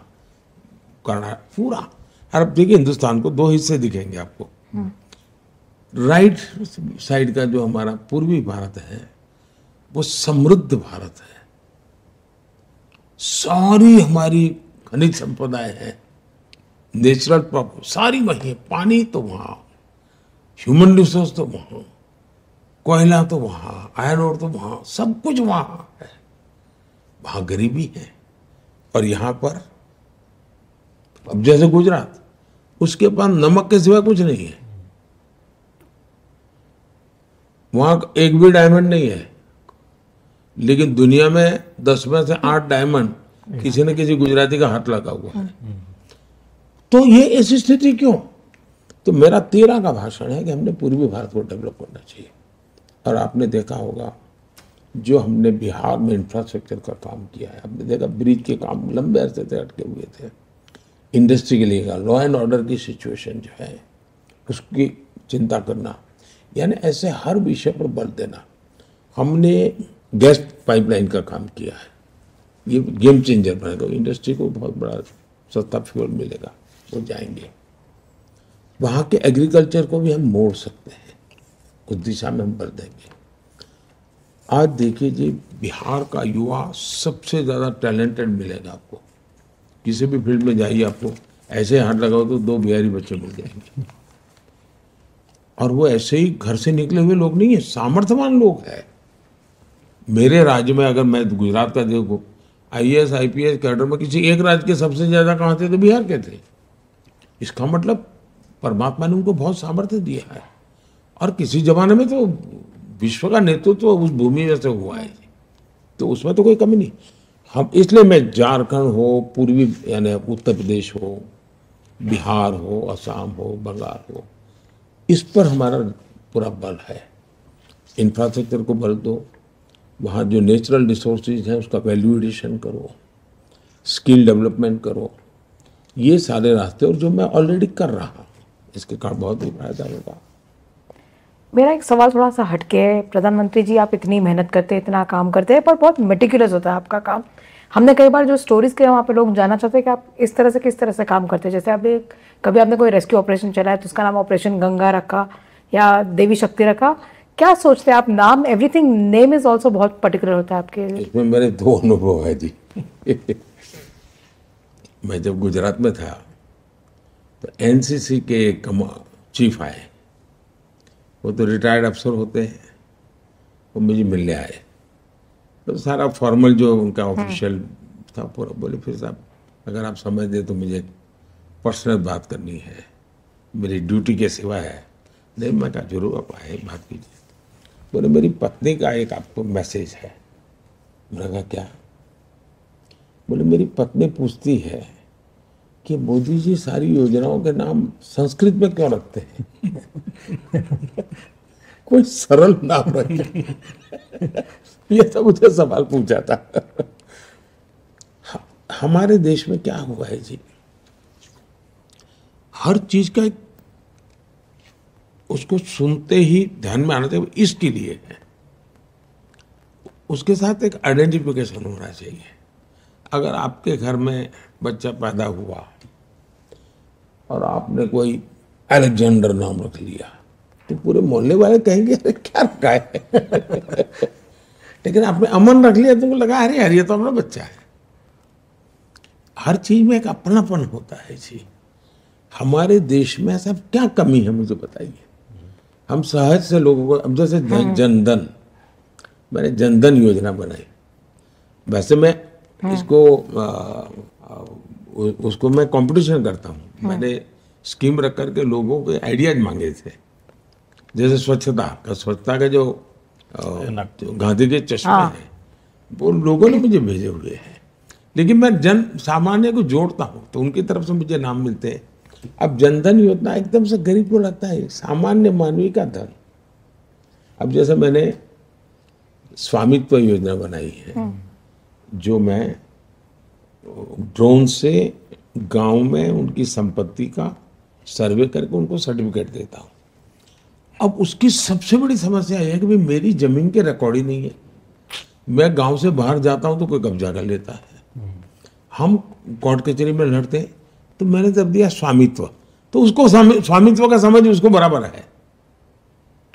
कर्नाटक, पूरा। और अब देखिए, हिंदुस्तान को दो हिस्से दिखेंगे आपको। राइट साइड का जो हमारा पूर्वी भारत है वो समृद्ध भारत है, सारी हमारी खनिज संपदाएं हैं, नेचुरल प्रॉपर्टी सारी वही है, पानी तो वहाँ, ह्यूमन रिसोर्स तो वहाँ, कोयला तो वहाँ, आयरन ओर तो वहाँ, सब कुछ वहाँ है। वहाँ गरीबी है, और यहाँ पर अब जैसे गुजरात, उसके पास नमक के सिवा कुछ नहीं है, वहाँ एक भी डायमंड नहीं है, लेकिन दुनिया में 10 में से 8 डायमंड किसी न किसी गुजराती का हाथ लगा हुआ है। तो ये ऐसी स्थिति क्यों? तो मेरा 13 का भाषण है कि हमने पूर्वी भारत को डेवलप करना चाहिए। और आपने देखा होगा जो हमने बिहार में इंफ्रास्ट्रक्चर का काम किया है, आपने देखा ब्रिज के काम लंबे अरसे से अटके हुए थे, इंडस्ट्री के लिए, लॉ एंड ऑर्डर की सिचुएशन जो है उसकी चिंता करना, यानी ऐसे हर विषय पर बल देना। हमने गैस पाइपलाइन का काम किया है, ये गेम चेंजर बनेगा, इंडस्ट्री को बहुत बड़ा सस्ता फ्यूल मिलेगा, वो जाएंगे। वहाँ के एग्रीकल्चर को भी हम मोड़ सकते हैं, उस दिशा में हम बढ़ देंगे। आज देखिए जी, बिहार का युवा सबसे ज़्यादा टैलेंटेड मिलेगा आपको, किसी भी फील्ड में जाइए, आपको ऐसे हाथ लगाओ तो 2 बिहारी बच्चे मिल जाएंगे। और वो ऐसे ही घर से निकले हुए लोग नहीं है, सामर्थ्यवान लोग हैं। मेरे राज्य में अगर मैं गुजरात का देखूं, IAS IPS कैडर में किसी एक राज्य के सबसे ज्यादा कहाँ थे तो बिहार के थे। इसका मतलब परमात्मा ने उनको बहुत सामर्थ्य दिया है, और किसी जमाने में तो विश्व का नेतृत्व तो उस भूमि में से हुआ है, तो उसमें तो कोई कमी नहीं। हम इसलिए मैं झारखंड हो, पूर्वी यानी उत्तर प्रदेश हो, बिहार हो, असम हो, बंगाल हो, इस पर हमारा पूरा बल है। इंफ्रास्ट्रक्चर को बल दो, वहाँ जो नेचुरल रिसोर्सेज हैं उसका वैल्यू एडिशन करो, स्किल डेवलपमेंट करो, ये सारे रास्ते, और जो मैं ऑलरेडी कर रहा हूँ, इसके कारण बहुत ही फायदा होगा। मेरा एक सवाल थोड़ा सा हटके है। प्रधानमंत्री जी, आप इतनी मेहनत करते हैं, इतना काम करते हैं, पर बहुत मेटिकुलस होता है आपका काम। हमने कई बार जो स्टोरीज के वहाँ पे लोग जानना चाहते हैं कि आप इस तरह से किस तरह से काम करते हैं। जैसे आपने कभी आपने कोई रेस्क्यू ऑपरेशन चलाया तो उसका नाम ऑपरेशन गंगा रखा या देवी शक्ति रखा, क्या सोचते हैं आप? नाम, एवरीथिंग, नेम इज ऑल्सो बहुत पर्टिकुलर होता है आपके लिए। इसमें मेरे 2 अनुभव है जी। मैं जब गुजरात में था तो NCC के एक चीफ आए, वो तो रिटायर्ड अफसर होते हैं, वो मुझे मिलने आए, तो सारा फॉर्मल जो उनका ऑफिशियल था पूरा, बोले फिर साहब अगर आप समझ दे तो मुझे पर्सनल बात करनी है। मेरी ड्यूटी के सिवा है। नहीं, मैं कहा जरूर आप आए, बात कीजिए। बोले मेरी पत्नी का एक आपको मैसेज है। मैंने कहा क्या? बोले मेरी पत्नी पूछती है कि मोदी जी सारी योजनाओं के नाम संस्कृत में क्यों रखते हैं? कोई सरल नाम रखे। ये तो मुझे सवाल पूछा था। हमारे देश में क्या हुआ है जी, हर चीज का एक उसको सुनते ही ध्यान में आना चाहिए, इसके लिए है। उसके साथ एक आइडेंटिफिकेशन होना चाहिए। अगर आपके घर में बच्चा पैदा हुआ और आपने कोई अलेक्जेंडर नाम रख लिया तो पूरे मोहल्ले वाले कहेंगे अरे क्या रखा है। लेकिन आपने अमन रख लिया, तुमको लगा अरे यार ये तो अपना बच्चा है। हर चीज में एक अपनापन होता है जी। हमारे देश में ऐसा क्या कमी है मुझे बताइए। हम सहज से लोगों को, अब जैसे जनधन, मैंने जनधन योजना बनाई। वैसे मैं इसको उसको मैं कंपटीशन करता हूँ। मैंने स्कीम रख करके लोगों के आइडियाज मांगे थे। जैसे स्वच्छता का जो गांधी के चश्मे हैं वो लोगों ने मुझे भेजे हुए हैं। लेकिन मैं जन सामान्य को जोड़ता हूँ तो उनकी तरफ से मुझे नाम मिलते हैं। अब जनधन योजना एकदम से गरीब को लगता है सामान्य मानवी का धन। अब जैसे मैंने स्वामित्व योजना बनाई है, जो मैं ड्रोन से गांव में उनकी संपत्ति का सर्वे करके उनको सर्टिफिकेट देता हूं। अब उसकी सबसे बड़ी समस्या यह है कि भाई मेरी जमीन के रिकॉर्ड ही नहीं है। मैं गांव से बाहर जाता हूं तो कोई कब्जा कर लेता है। हम कोर्ट कचहरी में लड़ते हैं तो मैंने जब दिया स्वामित्व, तो उसको स्वामित्व का समझ उसको बराबर है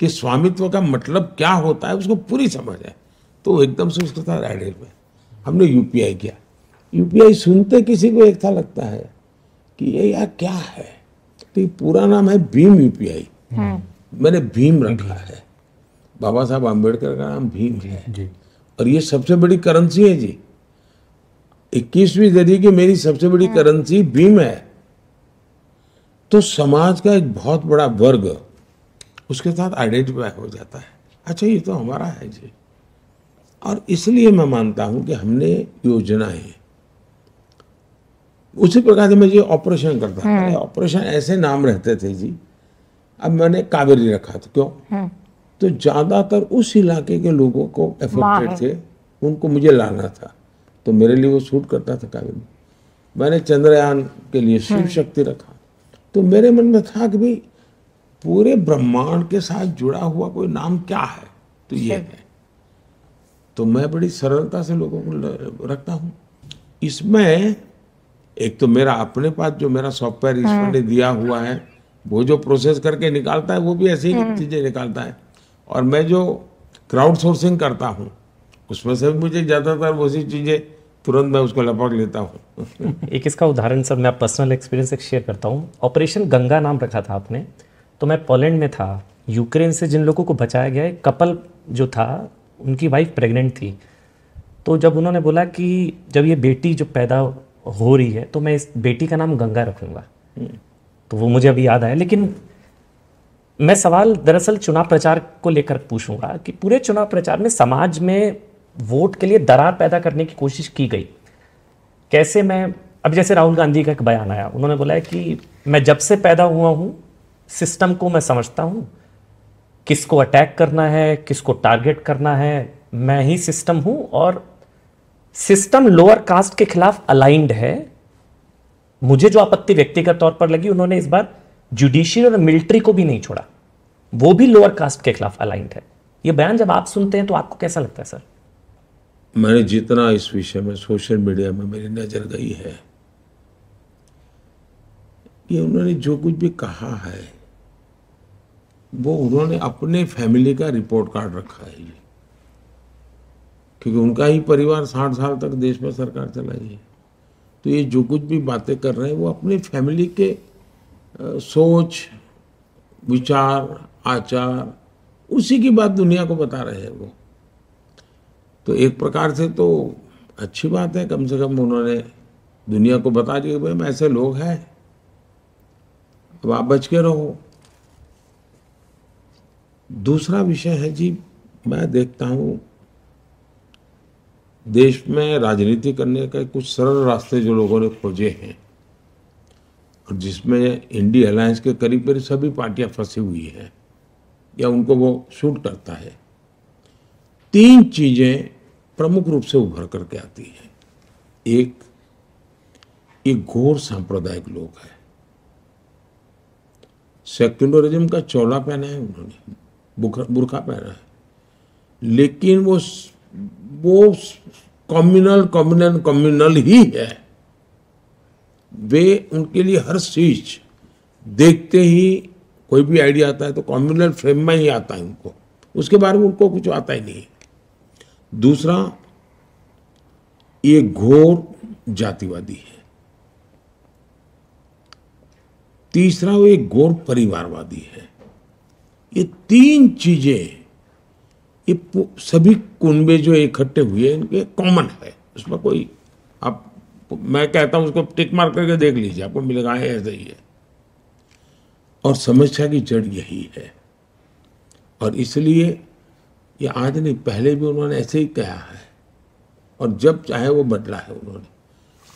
कि स्वामित्व का मतलब क्या होता है, उसको पूरी समझ है। तो एकदम से उसके साथ एडेड में हमने यूपीआई किया। यूपीआई सुनते किसी को एक था लगता है कि ये यार क्या है, तो ये पूरा नाम है भीम यूपीआई। मैंने भीम रखा है, बाबा साहब आम्बेडकर का नाम भीम है जी। और ये सबसे बड़ी करेंसी है जी। 21वीं सदी की मेरी सबसे बड़ी करेंसी भीम है। तो समाज का एक बहुत बड़ा वर्ग उसके साथ आइडेंटिफाई हो जाता है। अच्छा ये तो हमारा है जी। और इसलिए मैं मानता हूं कि हमने योजनाएं उसी प्रकार से मैं ये ऑपरेशन करता था। ऑपरेशन ऐसे नाम रहते थे जी। अब मैंने कावेरी रखा था, क्यों? तो ज्यादातर उस इलाके के लोगों को अफेक्टेड थे, उनको मुझे लाना था, तो मेरे लिए वो सूट करता था कावेरी। मैंने चंद्रयान के लिए शिव शक्ति रखा। तो मेरे मन में था कि भाई पूरे ब्रह्मांड के साथ जुड़ा हुआ कोई नाम क्या है, तो ये है। तो मैं बड़ी सरलता से लोगों को रखता हूँ। इसमें एक तो मेरा अपने पास जो मेरा सॉफ्टवेयर ईश्वर ने दिया हुआ है, वो जो प्रोसेस करके निकालता है वो भी ऐसी ही चीजें निकालता है। और मैं जो क्राउड सोर्सिंग करता हूँ उसमें से मुझे ज्यादातर वैसी चीजें तुरंत मैं उसको लपक लेता हूँ। एक इसका उदाहरण सर मैं पर्सनल एक्सपीरियंस एक शेयर करता हूँ। ऑपरेशन गंगा नाम रखा था आपने, तो मैं पोलैंड में था। यूक्रेन से जिन लोगों को बचाया गया, एक कपल जो था उनकी वाइफ प्रेग्नेंट थी। तो जब उन्होंने बोला कि जब ये बेटी जो पैदा हो रही है तो मैं इस बेटी का नाम गंगा रखूंगा, तो वो मुझे अभी याद आया। लेकिन मैं सवाल दरअसल चुनाव प्रचार को लेकर पूछूंगा कि पूरे चुनाव प्रचार में समाज में वोट के लिए दरार पैदा करने की कोशिश की गई। कैसे? मैं अब जैसे राहुल गांधी का एक बयान आया, उन्होंने बोला है कि मैं जब से पैदा हुआ हूं सिस्टम को मैं समझता हूं, किसको अटैक करना है, किसको टारगेट करना है, मैं ही सिस्टम हूं और सिस्टम लोअर कास्ट के खिलाफ अलाइंड है। मुझे जो आपत्ति व्यक्तिगत तौर पर लगी, उन्होंने इस बार जुडिशियल और मिलिट्री को भी नहीं छोड़ा, वो भी लोअर कास्ट के खिलाफ अलाइंड है। ये बयान जब आप सुनते हैं तो आपको कैसा लगता है सर? मैंने जितना इस विषय में सोशल मीडिया में मेरी नजर गई है, ये उन्होंने जो कुछ भी कहा है वो उन्होंने अपने फैमिली का रिपोर्ट कार्ड रखा है, क्योंकि उनका ही परिवार 60 साल तक देश में सरकार चलाई है। तो ये जो कुछ भी बातें कर रहे हैं वो अपने फैमिली के सोच, विचार, आचार, उसी की बात दुनिया को बता रहे हैं वो। तो एक प्रकार से तो अच्छी बात है, कम से कम उन्होंने दुनिया को बता दिया कि भाई ऐसे लोग हैं। अब आप बच के रहो। दूसरा विषय है जी, मैं देखता हूं देश में राजनीति करने का कुछ सरल रास्ते जो लोगों ने खोजे हैं, और जिसमें इंडिया अलायंस के करीब करीब सभी पार्टियां फंसी हुई हैं या उनको वो सूट करता है। 3 चीजें प्रमुख रूप से उभर करके आती हैं। एक घोर सांप्रदायिक लोग है, सेक्युलरिज्म का चोला पहना है उन्होंने, बुर्खा पहना है, लेकिन वो कम्युनल ही है। वे उनके लिए हर चीज देखते ही कोई भी आइडिया आता है तो कम्युनल फ्रेम में ही आता है उनको, उसके बारे में उनको कुछ आता ही नहीं। दूसरा, ये घोर जातिवादी है। तीसरा, वो एक घोर परिवारवादी है। ये 3 चीजें, ये सभी कुनबे जो इकट्ठे हुए इनके कॉमन है, उसमें कोई आप, मैं कहता हूं उसको टिक मार करके देख लीजिए, आपको मिलेगा ऐसा ही है। और समस्या की जड़ यही है, और इसलिए ये आज नहीं, पहले भी उन्होंने ऐसे ही कहा है, और जब चाहे वो बदला है उन्होंने।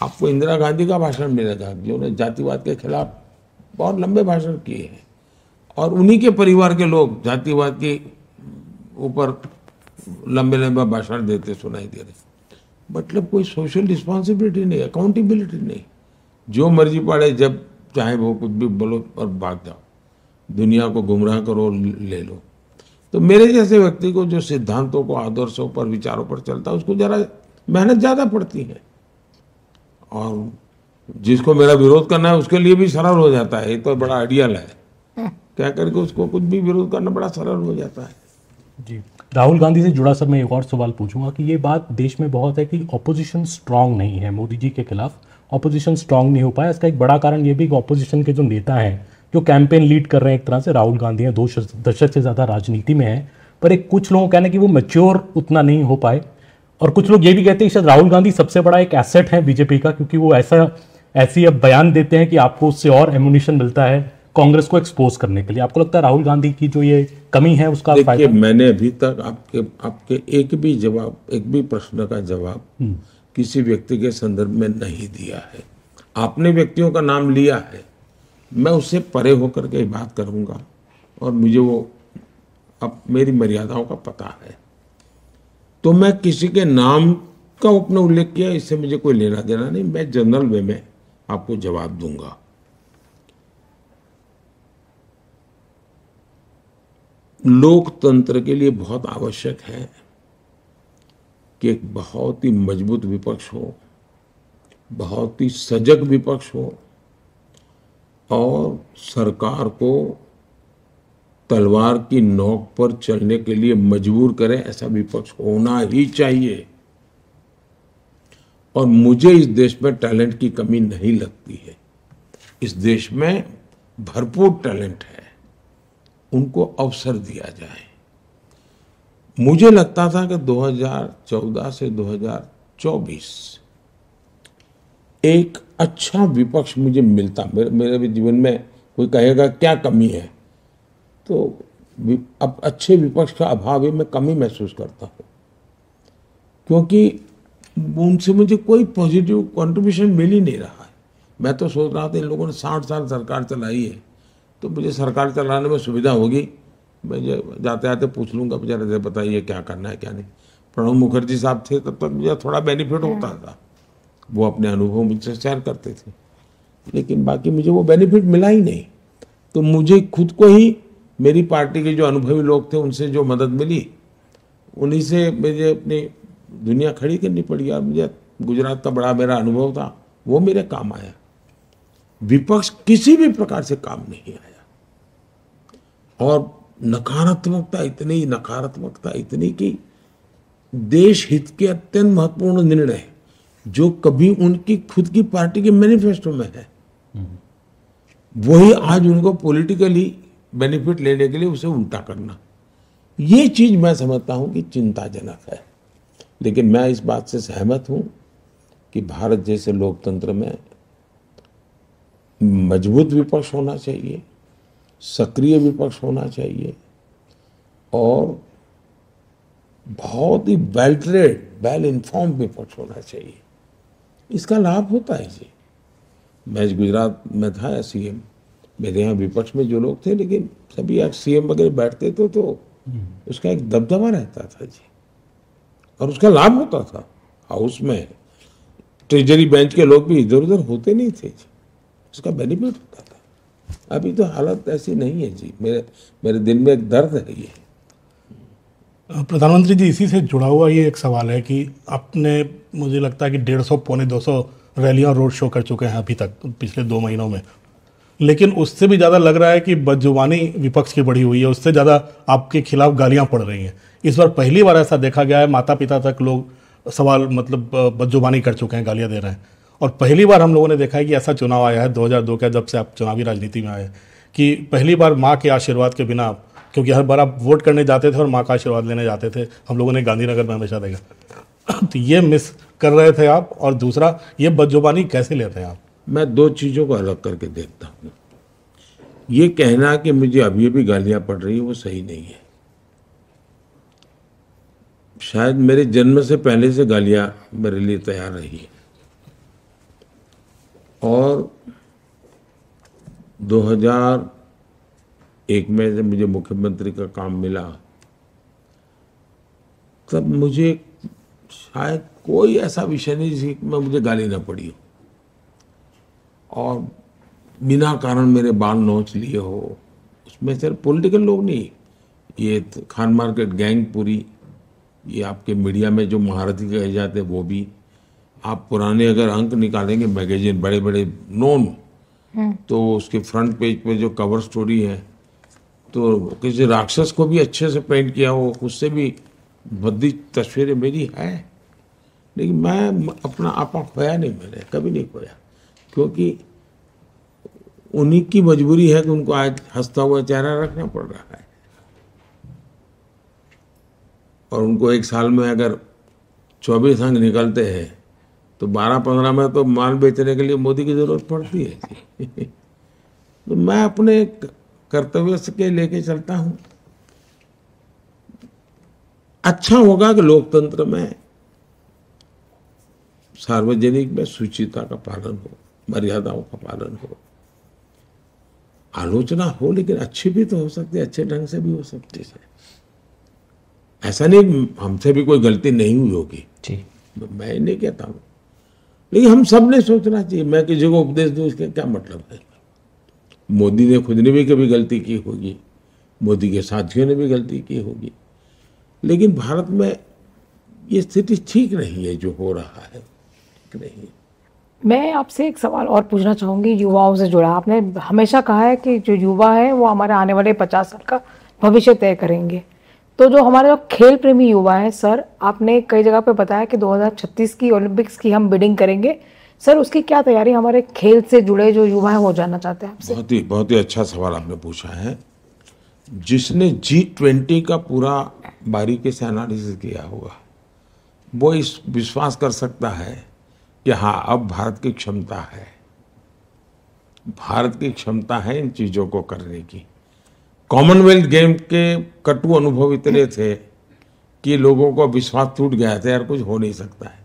आपको इंदिरा गांधी का भाषण मिलेगा जिन्होंने जातिवाद के खिलाफ बहुत लंबे भाषण किए हैं, और उन्हीं के परिवार के लोग जातिवाद के ऊपर लंबे लंबे भाषण देते सुनाई दे रहे। मतलब कोई सोशल रिस्पॉन्सिबिलिटी नहीं, अकाउंटेबिलिटी नहीं, जो मर्जी पड़े जब चाहे वो कुछ भी बोलो और भाग जाओ, दुनिया को गुमराह करो, ले लो। तो मेरे जैसे व्यक्ति को जो सिद्धांतों को, आदर्शों पर, विचारों पर चलता है, उसको जरा मेहनत ज्यादा पड़ती है, और जिसको मेरा विरोध करना है उसके लिए भी सरल हो जाता है। ये तो बड़ा आइडियल है, क्या करके उसको कुछ भी विरोध करना बड़ा सरल हो जाता है। जी, राहुल गांधी से जुड़ा सर मैं एक और सवाल पूछूंगा कि ये बात देश में बहुत है कि ऑपोजिशन स्ट्रांग नहीं है, मोदी जी के खिलाफ ऑपोजिशन स्ट्रांग नहीं हो पाया। इसका एक बड़ा कारण ये भी कि ऑपोजिशन के जो नेता हैं, जो कैंपेन लीड कर रहे हैं, एक तरह से राहुल गांधी हैं, 2 दशक से ज़्यादा राजनीति में है, पर एक कुछ लोगों का कहना है कि वो मैच्योर उतना नहीं हो पाए, और कुछ लोग ये भी कहते हैं कि शायद राहुल गांधी सबसे बड़ा एक एसेट है बीजेपी का, क्योंकि वो ऐसी अब बयान देते हैं कि आपको उससे और एमुनिशन मिलता है कांग्रेस को एक्सपोज करने के लिए। आपको लगता है राहुल गांधी की जो ये कमी है उसका देखिए, मैंने अभी तक आपके एक भी प्रश्न का जवाब किसी व्यक्ति के संदर्भ में नहीं दिया है। आपने व्यक्तियों का नाम लिया है, मैं उससे परे होकर के बात करूंगा, और मुझे वो अब मेरी मर्यादाओं का पता है। तो मैं किसी के नाम का अपने उल्लेख किया, इससे मुझे कोई लेना देना नहीं। मैं जनरल वे में आपको जवाब दूंगा। लोकतंत्र के लिए बहुत आवश्यक है कि एक बहुत ही मजबूत विपक्ष हो, बहुत ही सजग विपक्ष हो, और सरकार को तलवार की नोक पर चलने के लिए मजबूर करे, ऐसा विपक्ष होना ही चाहिए। और मुझे इस देश में टैलेंट की कमी नहीं लगती है। इस देश में भरपूर टैलेंट है, उनको अवसर दिया जाए। मुझे लगता था कि 2014 से 2024 एक अच्छा विपक्ष मुझे मिलता। मेरे भी जीवन में कोई कहेगा क्या कमी है, तो अब अच्छे विपक्ष का अभाव ही मैं कमी महसूस करता हूँ, क्योंकि उनसे मुझे कोई पॉजिटिव कंट्रीब्यूशन मिल ही नहीं रहा है। मैं तो सोच रहा था इन लोगों ने 60 साल सरकार चलाई है, तो मुझे सरकार चलाने में सुविधा होगी, मैं जाते आते पूछ लूँगा बेचारे से, बताइए क्या करना है क्या नहीं। प्रणब मुखर्जी साहब थे तब तक मुझे थोड़ा बेनिफिट होता था, वो अपने अनुभव मुझसे शेयर करते थे, लेकिन बाकी मुझे वो बेनिफिट मिला ही नहीं। तो मुझे खुद को ही, मेरी पार्टी के जो अनुभवी लोग थे उनसे जो मदद मिली, उन्हीं से मुझे अपनी दुनिया खड़ी करनी पड़ी। और मुझे गुजरात का बड़ा मेरा अनुभव था, वो मेरे काम आया। विपक्ष किसी भी प्रकार से काम नहीं आया, और नकारात्मकता इतनी कि देश हित के अत्यंत महत्वपूर्ण निर्णय जो कभी उनकी खुद की पार्टी के मैनिफेस्टो में है, वही आज उनको पॉलिटिकली बेनिफिट लेने के लिए उसे उल्टा करना, ये चीज मैं समझता हूं कि चिंताजनक है। लेकिन मैं इस बात से सहमत हूं कि भारत जैसे लोकतंत्र में मजबूत विपक्ष होना चाहिए, सक्रिय विपक्ष होना चाहिए और बहुत ही वेल ट्रेड, वेल इन्फॉर्म विपक्ष होना चाहिए। इसका लाभ होता है जी। मैं गुजरात में था सीएम, मेरे यहाँ विपक्ष में जो लोग थे, लेकिन सभी आज सीएम वगैरह बैठते थे तो उसका एक दबदबा रहता था जी, और उसका लाभ होता था। हाउस में ट्रेजरी बेंच के लोग भी इधर उधर होते नहीं थे जी, उसका बेनिफिट होता था। अभी तो हालत ऐसी नहीं है जी। मेरे दिल में एक दर्द है ये। प्रधानमंत्री जी, इसी से जुड़ा हुआ ये एक सवाल है कि आपने, मुझे लगता है कि 150 पौने 200 रैलियां रोड शो कर चुके हैं अभी तक पिछले 2 महीनों में, लेकिन उससे भी ज़्यादा लग रहा है कि बदजुबानी विपक्ष की बढ़ी हुई है, उससे ज़्यादा आपके खिलाफ गालियां पड़ रही हैं। इस बार पहली बार ऐसा देखा गया है, माता पिता तक लोग सवाल मतलब बदजुबानी कर चुके हैं, गालियां दे रहे हैं। और पहली बार हम लोगों ने देखा है कि ऐसा चुनाव आया है 2002 का, जब से आप चुनावी राजनीति में आए, कि पहली बार माँ के आशीर्वाद के बिना, क्योंकि हर बार आप वोट करने जाते थे और माँ का आशीर्वाद लेने जाते थे, हम लोगों ने गांधीनगर में हमेशा देखा। तो ये मिस कर रहे थे आप, और दूसरा ये बदजुबानी कैसे लेते हैं आप? मैं 2 चीज़ों को अलग करके देखता हूँ। ये कहना कि मुझे अभी भी गालियां पड़ रही है वो सही नहीं है। शायद मेरे जन्म से पहले से गालियां मेरे लिए तैयार रही है, और 2001 में जब मुझे मुख्यमंत्री का काम मिला, तब मुझे शायद कोई ऐसा विषय नहीं जिसमें मुझे गाली ना पड़ी हो और बिना कारण मेरे बाल नोच लिए हो। उसमें सिर्फ पॉलिटिकल लोग नहीं, ये खान मार्केट गैंग पूरी, ये आपके मीडिया में जो महारथी कहे जाते हैं वो भी, आप पुराने अगर अंक निकालेंगे मैगजीन बड़े बड़े नोन, तो उसके फ्रंट पेज पे जो कवर स्टोरी है, तो किसी राक्षस को भी अच्छे से पेंट किया हो, उससे भी भद्दी तस्वीरें मेरी है। लेकिन मैं अपना आपा खोया नहीं, मैंने कभी नहीं खोया, क्योंकि उन्हीं की मजबूरी है कि उनको आज हंसता हुआ चेहरा रखना पड़ रहा है, और उनको एक साल में अगर 24 अंक निकलते हैं तो 12-15 में तो माल बेचने के लिए मोदी की जरूरत पड़ती है। तो मैं अपने कर्तव्य के लेके चलता हूं। अच्छा होगा कि लोकतंत्र में सार्वजनिक में शुचिता का पालन हो, मर्यादाओं का पालन हो, आलोचना हो, लेकिन अच्छी भी तो हो सकती है, अच्छे ढंग से भी हो सकती है। ऐसा नहीं हमसे भी कोई गलती नहीं हुई होगी जी, मैं नहीं कहता हूं, लेकिन हम सब ने सोचना चाहिए। मैं किसी को उपदेश दूं इसका क्या मतलब है? मोदी ने खुद ने भी कभी गलती की होगी, मोदी के साथियों ने भी गलती की होगी, लेकिन भारत में ये स्थिति ठीक नहीं है, जो हो रहा है ठीक नहीं है। मैं आपसे एक सवाल और पूछना चाहूँगी युवाओं से जुड़ा। आपने हमेशा कहा है कि जो युवा है वो हमारे आने वाले 50 साल का भविष्य तय करेंगे। तो जो हमारे जो खेल प्रेमी युवा है सर, आपने कई जगह पे बताया कि 2036 की ओलंपिक्स की हम बिडिंग करेंगे। सर उसकी क्या तैयारी हमारे खेल से जुड़े जो युवा है वो जानना चाहते हैं आपसे। बहुत ही अच्छा सवाल आपने पूछा है। जिसने G20 का पूरा बारीकी से एनालिसिस किया होगा वो इस विश्वास कर सकता है कि हाँ, अब भारत की क्षमता है, भारत की क्षमता है इन चीजों को करने की। कॉमनवेल्थ गेम के कटु अनुभव इतने थे कि लोगों को विश्वास टूट गया था, यार कुछ हो नहीं सकता है।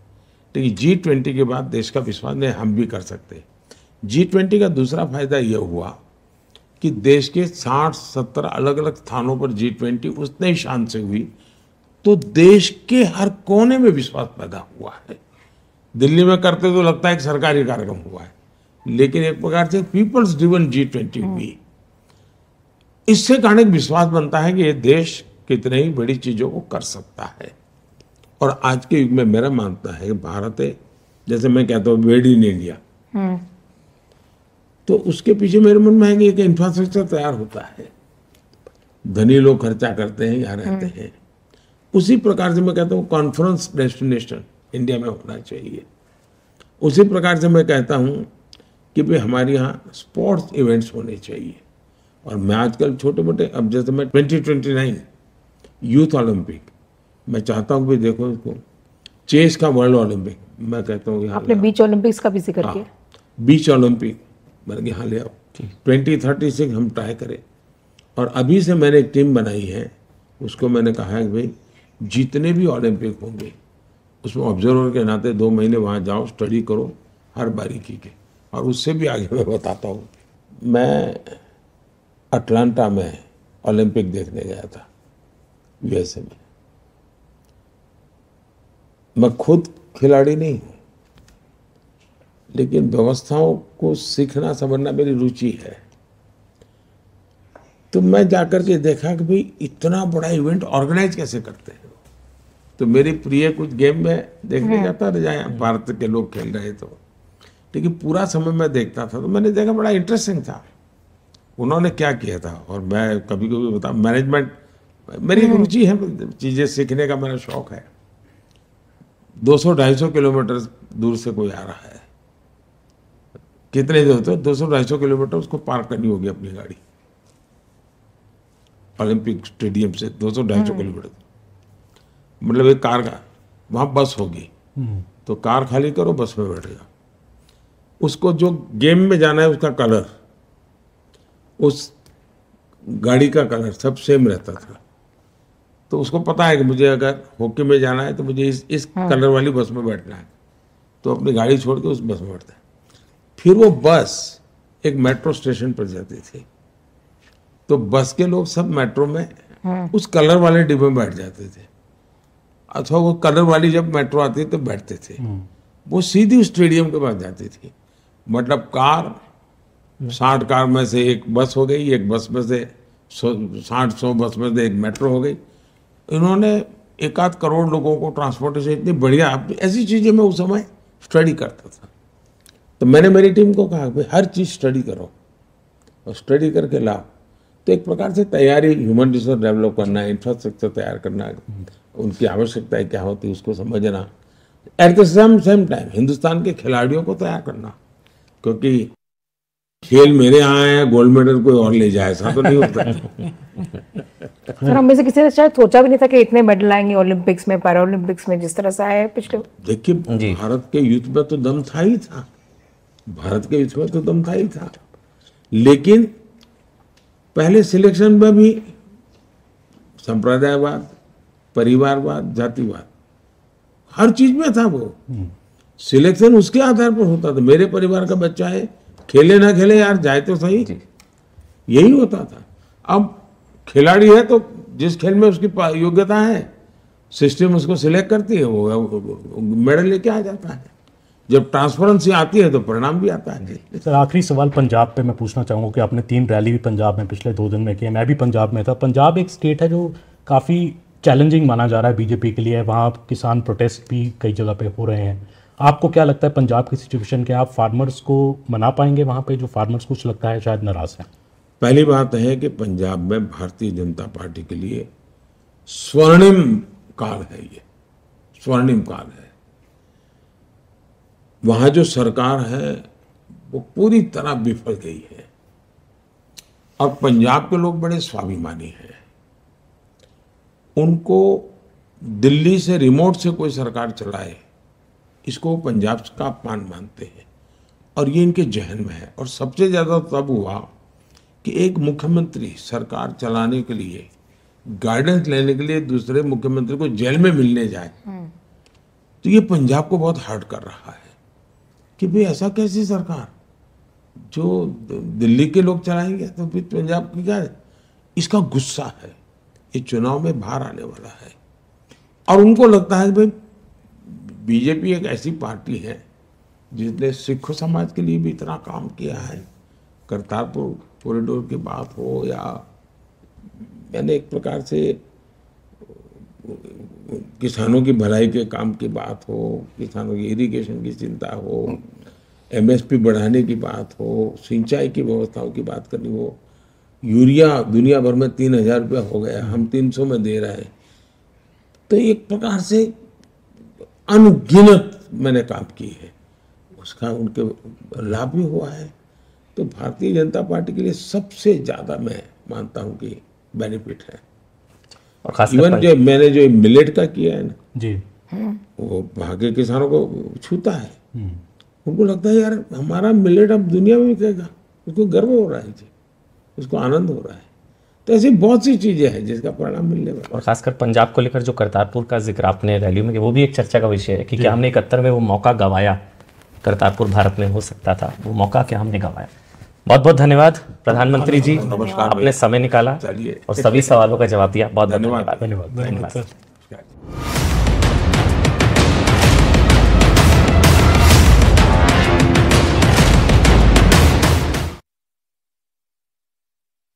लेकिन G20 के बाद देश का विश्वास नहीं, हम भी कर सकते। G20 का दूसरा फायदा यह हुआ कि देश के 60-70 अलग अलग स्थानों पर G20 उतने ही शान से हुई, तो देश के हर कोने में विश्वास पैदा हुआ है। दिल्ली में करते तो लगता है कि सरकारी कार्यक्रम हुआ है, लेकिन एक प्रकार से पीपल्स ड्रिवन G20 हुई। इससे कारण एक विश्वास बनता है कि ये देश कितने ही बड़ी चीजों को कर सकता है। और आज के युग में मेरा मानना है कि भारत है, जैसे मैं कहता हूँ मेड इन इंडिया, तो उसके पीछे मेरे मन में है कि एक इंफ्रास्ट्रक्चर तैयार होता है, धनी लोग खर्चा करते हैं, यहाँ रहते हैं। उसी प्रकार से मैं कहता हूँ कॉन्फ्रेंस डेस्टिनेशन इंडिया में होना चाहिए। उसी प्रकार से मैं कहता हूँ कि भाई हमारे यहाँ स्पोर्ट्स इवेंट्स होने चाहिए। और मैं आजकल छोटे मोटे, अब जैसे मैं 2029 यूथ ओलंपिक मैं चाहता हूँ कि देखो इसको, चेस का वर्ल्ड ओलंपिक मैं कहता हूँ, आपने बीच ओलंपिक्स का भी जिक्र किया। बीच ओलंपिक मैंने कहा हाँ ले आओ। 2036 हम ट्राई करें। और अभी से मैंने एक टीम बनाई है, उसको मैंने कहा है कि भाई जितने भी ओलंपिक होंगे उसमें ऑब्जर्वर के नाते 2 महीने वहाँ जाओ, स्टडी करो हर बारीकी के। और उससे भी आगे मैं बताता हूँ, मैं अटलांटा में ओलंपिक देखने गया था यूएसए में। मैं खुद खिलाड़ी नहीं हूँ, लेकिन व्यवस्थाओं को सीखना समझना मेरी रुचि है। तो मैं जाकर के देखा कि भाई इतना बड़ा इवेंट ऑर्गेनाइज कैसे करते हैं। तो मेरी प्रिय कुछ गेम में देखने जाता रह जाए, भारत के लोग खेल रहे तो, लेकिन पूरा समय मैं देखता था तो मैंने देखा बड़ा इंटरेस्टिंग था उन्होंने क्या किया था। और मैं कभी कभी बता, मैनेजमेंट मेरी एक रुचि है, चीज़ें सीखने का मेरा शौक है। 200-250 किलोमीटर दूर से कोई आ रहा है, कितने दूर तो 200-250 किलोमीटर उसको पार करनी होगी अपनी गाड़ी, ओलंपिक स्टेडियम से 200-250 किलोमीटर। मतलब एक कार का वहाँ बस होगी, तो कार खाली करो, बस में बैठ जाओ। उसको जो गेम में जाना है उसका कलर, उस गाड़ी का कलर सब सेम रहता था। तो उसको पता है कि मुझे अगर हॉकी में जाना है तो मुझे इस कलर वाली बस में बैठना है, तो अपनी गाड़ी छोड़ के उस बस में बैठता है। फिर वो बस एक मेट्रो स्टेशन पर जाती थी, तो बस के लोग सब मेट्रो में उस कलर वाले डिब्बे में बैठ जाते थे, अथवा वो कलर वाली जब मेट्रो आती तो बैठते थे। वो सीधी स्टेडियम के पास जाती थी। मतलब कार 60 कार में से एक बस हो गई, एक बस में से 60-100 बस में से एक मेट्रो हो गई। इन्होंने 1-8 करोड़ लोगों को ट्रांसपोर्टेशन इतनी बढ़िया, ऐसी चीजें मैं उस समय स्टडी करता था। तो मैंने मेरी टीम को कहा भाई हर चीज स्टडी करो और स्टडी करके लाओ। तो एक प्रकार से तैयारी, ह्यूमन रिसोर्स डेवलप करना, इंफ्रास्ट्रक्चर तैयार करना, उनकी आवश्यकताएं क्या होती है उसको समझना, at the same time Hindustan के खिलाड़ियों को तैयार करना। क्योंकि खेल मेरे यहाँ है, गोल्ड मेडल कोई और ले जाए, ऐसा तो नहीं होता। सर हम में से किसी ने शायद सोचा भी नहीं था कि इतने मेडल आएंगे ओलंपिक्स में, पैरा ओलंपिक्स में, जिस तरह से आए पिछले। देखिए भारत के यूथ में तो दम था ही था, भारत के यूथ में तो दम था ही था। लेकिन पहले सिलेक्शन में भी संप्रदायवाद, परिवारवाद, जातिवाद हर चीज में था। वो सिलेक्शन उसके आधार पर होता था, मेरे परिवार का बच्चा है, खेले ना खेले यार जाए तो सही, यही होता था। अब खिलाड़ी है तो जिस खेल में उसकी योग्यता है सिस्टम उसको सिलेक्ट करती है, वो मेडल लेके आ जाता है। जब ट्रांसपेरेंसी आती है तो परिणाम भी आता है। सर आखिरी सवाल पंजाब पे मैं पूछना चाहूँगा कि आपने 3 रैली भी पंजाब में पिछले 2 दिन में की, मैं भी पंजाब में था। पंजाब एक स्टेट है जो काफ़ी चैलेंजिंग माना जा रहा है बीजेपी के लिए, वहाँ किसान प्रोटेस्ट भी कई जगह पे हो रहे हैं। आपको क्या लगता है पंजाब की सिचुएशन के, आप फार्मर्स को मना पाएंगे वहाँ पे, जो फार्मर्स कुछ लगता है शायद नाराज हैं? पहली बात है कि पंजाब में भारतीय जनता पार्टी के लिए स्वर्णिम काल है, ये स्वर्णिम काल है। वहां जो सरकार है वो पूरी तरह विफल गई है। और पंजाब के लोग बड़े स्वाभिमानी हैं, उनको दिल्ली से रिमोट से कोई सरकार चलाए इसको पंजाब का अपमान मानते हैं, और ये इनके जहन में है। और सबसे ज्यादा तब हुआ कि एक मुख्यमंत्री सरकार चलाने के लिए, गाइडेंस लेने के लिए दूसरे मुख्यमंत्री को जेल में मिलने जाए, तो ये पंजाब को बहुत हर्ट कर रहा है कि भाई ऐसा कैसी सरकार जो दिल्ली के लोग चलाएंगे तो फिर पंजाब की क्या है? इसका गुस्सा है, ये चुनाव में बाहर आने वाला है। और उनको लगता है कि भाई बीजेपी एक ऐसी पार्टी है जिसने सिख समाज के लिए भी इतना काम किया है, करतारपुर कॉरिडोर की बात हो या मैंने एक प्रकार से किसानों की भलाई के काम की बात हो, किसानों की इरिगेशन की चिंता हो, एमएसपी बढ़ाने की बात हो, सिंचाई की व्यवस्थाओं की बात करनी हो, यूरिया दुनिया भर में 3000 रुपया हो गया, हम 300 में दे रहे हैं। तो एक प्रकार से अनगिनत मैंने काम की है, उसका उनके लाभ भी हुआ है। तो भारतीय जनता पार्टी के लिए सबसे ज्यादा मैं मानता हूं कि बेनिफिट है। और खास इवन जो मैंने जो मिलेट का किया है ना जी, वो वहाँ के किसानों को छूता है। उनको लगता है यार हमारा मिलेट अब दुनिया में बिकेगा। उसको गर्व हो रहा है जी, उसको आनंद हो रहा है। तो ऐसी बहुत सी चीजें हैं जिसका परिणाम मिलने वाला। और खासकर पंजाब को लेकर जो करतारपुर का जिक्र आपने रैली में किया, वो भी एक चर्चा का विषय है कि क्या हमने 71 में वो मौका गंवाया, करतारपुर भारत में हो सकता था, वो मौका क्या हमने गंवाया। बहुत बहुत धन्यवाद प्रधानमंत्री जी, नमस्कार, आपने समय निकाला चलिए और सभी सवालों का जवाब दिया। बहुत बहुत धन्यवाद। धन्यवाद। धन्यवाद। धन्यवाद सर।